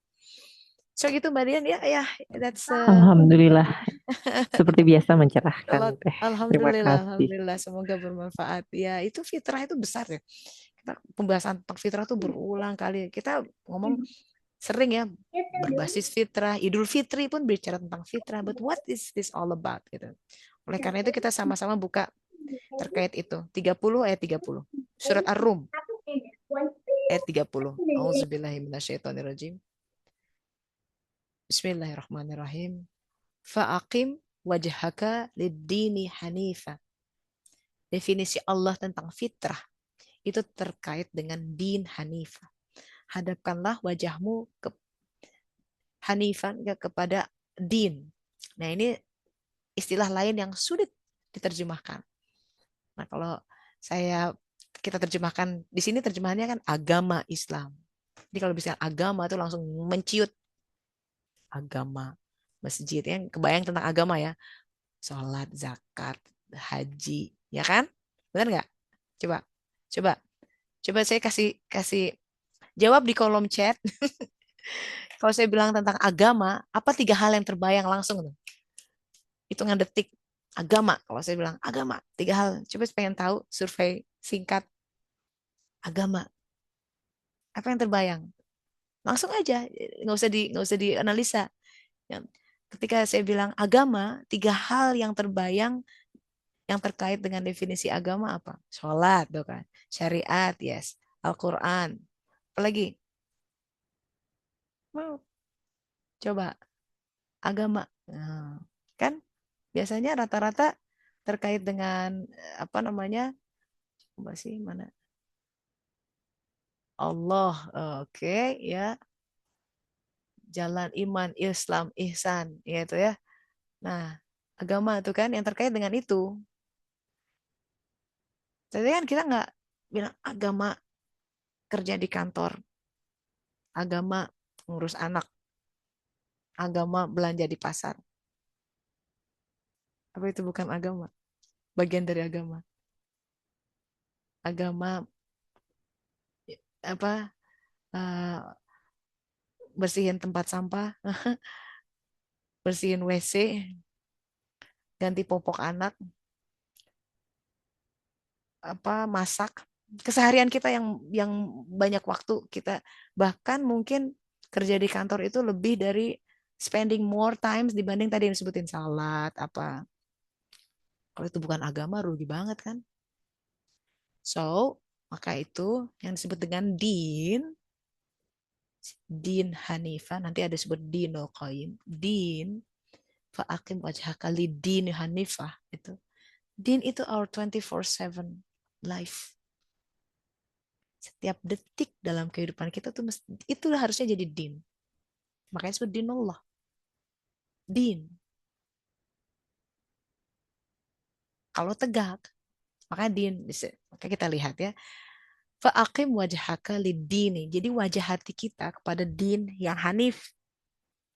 So gitu Mbak Dian ya, ya, that's Alhamdulillah, seperti biasa mencerahkan teh. Terima alhamdulillah, kasih. alhamdulillah, semoga bermanfaat. Ya, itu fitrah itu besar ya. Kita pembahasan tentang fitrah tuh berulang kali. Kita ngomong sering ya berbasis fitrah. Idul Fitri pun bicara tentang fitrah. But what is this all about gitu. Oleh karena itu kita sama-sama buka terkait itu. 30 ayat 30. Surat Ar-Rum ayat 30. Auzubillahiminasyaitonirrajim. Bismillahirrahmanirrahim. Fa'aqim wajhaka lid-dini hanifa. Definisi Allah tentang fitrah itu terkait dengan din hanifah. Hadapkanlah wajahmu ke hanifan kepada din. Nah, ini istilah lain yang sulit diterjemahkan. Nah, kalau kita terjemahkan di sini terjemahannya kan agama Islam. Jadi kalau bisa agama itu langsung menciut agama masjid yang kebayang tentang agama ya. Sholat, zakat, haji, ya kan? Benar nggak? Coba, coba, coba saya kasih jawab di kolom chat. Kalau saya bilang tentang agama, apa 3 hal yang terbayang langsung tuh? Hitungan detik agama. Kalau saya bilang agama, 3 hal. Coba pengen tahu survei singkat. agama. Apa yang terbayang? Langsung aja, nggak usah dianalisa. Ya, ketika saya bilang agama, 3 hal yang terbayang yang terkait dengan definisi agama apa? Sholat, tuh kan. Syariat, yes. Al-Quran. Apalagi? Mau coba agama. Nah, kan biasanya rata-rata terkait dengan apa namanya? Coba sih mana? Allah, oke ya. Jalan iman, Islam, ihsan, ya itu ya. Nah, agama itu kan yang terkait dengan itu. Jadi kan kita nggak bilang agama kerja di kantor, agama ngurus anak, agama belanja di pasar. Apa itu bukan agama? Bagian dari agama. Agama apa? eh, Bersihin tempat sampah, bersihin WC, ganti popok anak, apa masak. Keseharian kita yang banyak waktu kita bahkan mungkin kerja di kantor itu lebih dari spending more times dibanding tadi yang disebutin salat apa. Kalau itu bukan agama rugi banget kan? So, maka itu yang disebut dengan din Hanifah, nanti ada disebut dinul qayyim, din fa'akim wajhaka din Hanifah itu. Din itu our 24/7 life. Setiap detik dalam kehidupan kita tuh itu harusnya jadi din. Makanya disebut dinullah. Din. Kalau tegak, maka din. Maka kita lihat ya. Fa'akim wajhaka lid-dini. Jadi wajah hati kita kepada din yang hanif.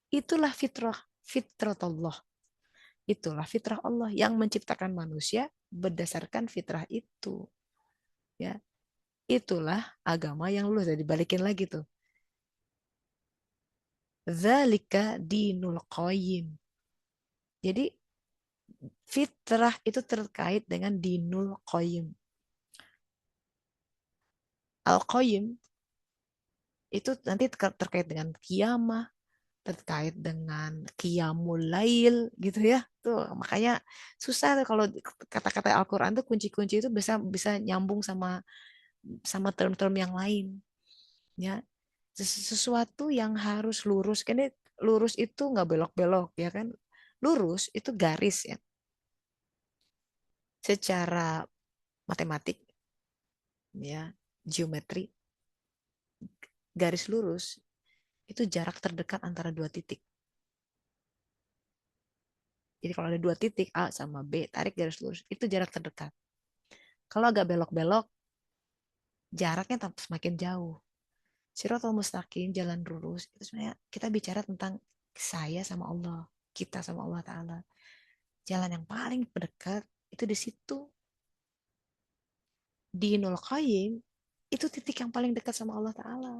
Itulah fitrah Allah. Itulah fitrah Allah yang menciptakan manusia berdasarkan fitrah itu. Ya, itulah agama yang lulus. Jadi balikin lagi tuh. Dzalika dinul qayyim. Jadi fitrah itu terkait dengan dinul qayyim. Al-qayyim itu nanti terkait dengan kiamah, terkait dengan qiyamul lail gitu ya. Tuh, makanya susah tuh kalau kata-kata Al-Qur'an tuh kunci-kunci itu bisa bisa nyambung sama sama term-term yang lain ya. Sesuatu yang harus lurus kan lurus itu nggak belok-belok ya kan. Lurus itu garis ya. Secara matematik ya, geometri, garis lurus itu jarak terdekat antara 2 titik. Jadi kalau ada 2 titik A sama B, tarik garis lurus, itu jarak terdekat. Kalau agak belok-belok, jaraknya semakin jauh. Siratal mustaqim, jalan lurus, itu sebenarnya kita bicara tentang saya sama Allah, kita sama Allah Ta'ala. Jalan yang paling dekat itu di situ. Di Nul Qayyim, itu titik yang paling dekat sama Allah Ta'ala.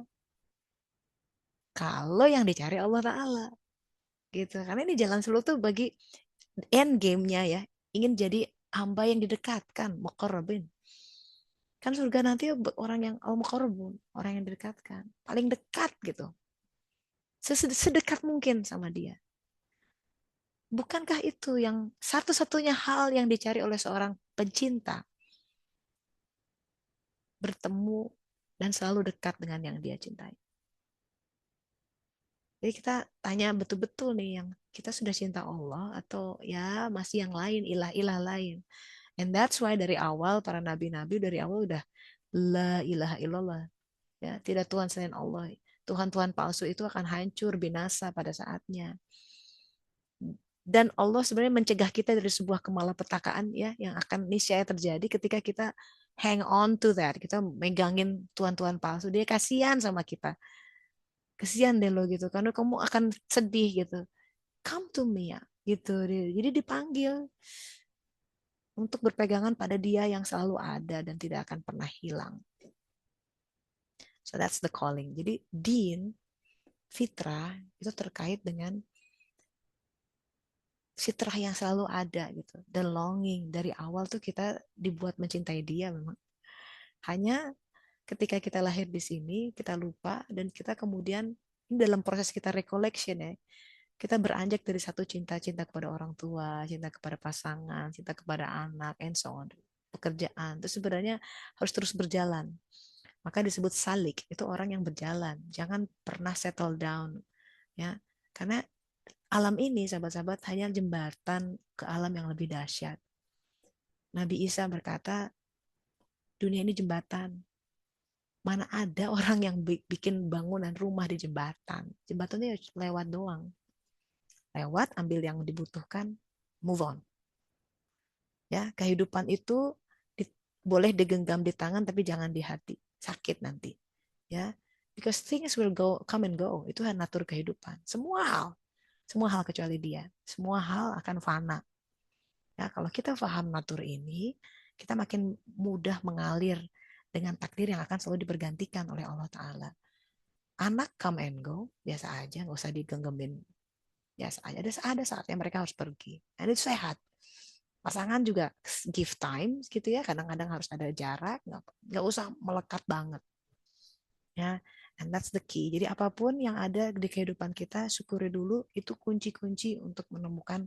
Kalau yang dicari Allah Ta'ala. Gitu. Karena ini jalan selalu tuh bagi end game-nya ya. Ingin jadi hamba yang didekatkan, muqarrabin. Kan surga nanti orang yang al-muqarrabun, orang yang didekatkan, paling dekat gitu. Sedekat mungkin sama dia. Bukankah itu yang satu-satunya hal yang dicari oleh seorang pencinta? Bertemu dan selalu dekat dengan yang dia cintai. Jadi kita tanya betul-betul nih yang kita sudah cinta Allah atau ya masih yang lain, ilah-ilah lain. And that's why dari awal para nabi-nabi dari awal udah la ilaha illallah. Ya, tidak Tuhan selain Allah. Tuhan-Tuhan palsu itu akan hancur binasa pada saatnya. Dan Allah sebenarnya mencegah kita dari sebuah kemalapetakaan ya yang akan niscaya terjadi ketika kita hang on to that. Kita megangin Tuhan-Tuhan palsu. Dia kasihan sama kita. Kasihan deh lo gitu karena kamu akan sedih gitu. Come to me ya gitu. Jadi dipanggil untuk berpegangan pada dia yang selalu ada dan tidak akan pernah hilang. So that's the calling. Jadi din, fitrah itu terkait dengan fitrah yang selalu ada gitu. The longing dari awal tuh kita dibuat mencintai dia memang. Hanya ketika kita lahir di sini, kita lupa dan kita kemudian ini dalam proses kita recollection ya, kita beranjak dari satu cinta kepada orang tua, cinta kepada pasangan, cinta kepada anak, and so on, pekerjaan. Itu sebenarnya harus terus berjalan. Maka disebut salik, itu orang yang berjalan. Jangan pernah settle down, ya. Karena alam ini, sahabat-sahabat, hanya jembatan ke alam yang lebih dahsyat. Nabi Isa berkata, dunia ini jembatan. Mana ada orang yang bikin bangunan rumah di jembatan. Jembatannya lewat doang. Lewat, ambil yang dibutuhkan, move on. Ya, kehidupan itu boleh digenggam di tangan tapi jangan di hati. Sakit nanti. Ya, because things will come and go. Itu natur kehidupan. Semua hal kecuali dia. Semua hal akan fana. Ya, kalau kita paham natur ini, kita makin mudah mengalir dengan takdir yang akan selalu dibergantikan oleh Allah Ta'ala. Anak come and go, biasa aja, nggak usah digenggamin. Biasa aja, ada saatnya mereka harus pergi. Dan itu sehat. Pasangan juga give time gitu ya, kadang-kadang harus ada jarak, nggak usah melekat banget. Ya, and that's the key. Jadi apapun yang ada di kehidupan kita, syukuri dulu, itu kunci-kunci untuk menemukan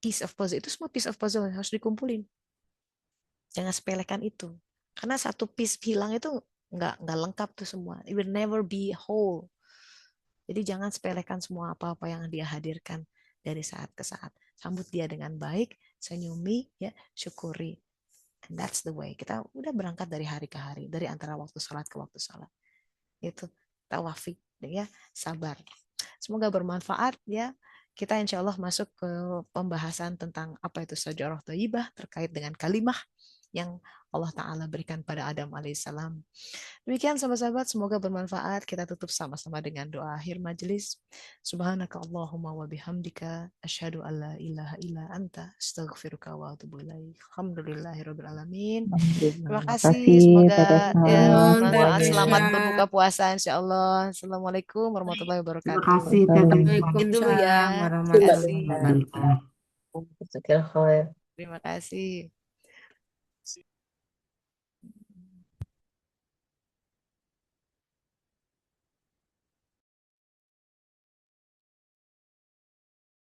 piece of puzzle. Itu semua piece of puzzle harus dikumpulin. Jangan sepelekan itu. Karena satu piece hilang itu nggak lengkap tuh semua. It will never be whole. Jadi jangan sepelekan semua apa-apa yang dia hadirkan dari saat ke saat. Sambut dia dengan baik, senyumi, ya, syukuri. And that's the way. Kita udah berangkat dari hari ke hari, dari antara waktu salat ke waktu salat. Itu tawafik, ya, sabar. Semoga bermanfaat ya. Kita insya Allah masuk ke pembahasan tentang apa itu sajarah thayyibah terkait dengan kalimah yang Allah Ta'ala berikan pada Adam alaihissalam. Demikian sahabat-sahabat, semoga bermanfaat. Kita tutup sama-sama dengan doa akhir majelis. Subhanaka Allahumma wa bihamdika asyhadu an la ilaha illa anta astaghfiruka wa atubu ilaik. Alhamdulillahirabbil alamin. Terima kasih. Makasih Semoga Tante selamat Tasya. berbuka puasa insyaallah. Assalamualaikum warahmatullahi Terima wabarakatuh. kasih Tante. Izin dulu ya. Waalaikumsalam Terima warahmatullahi kasih. wabarakatuh. Jazakallah khair. Terima kasih.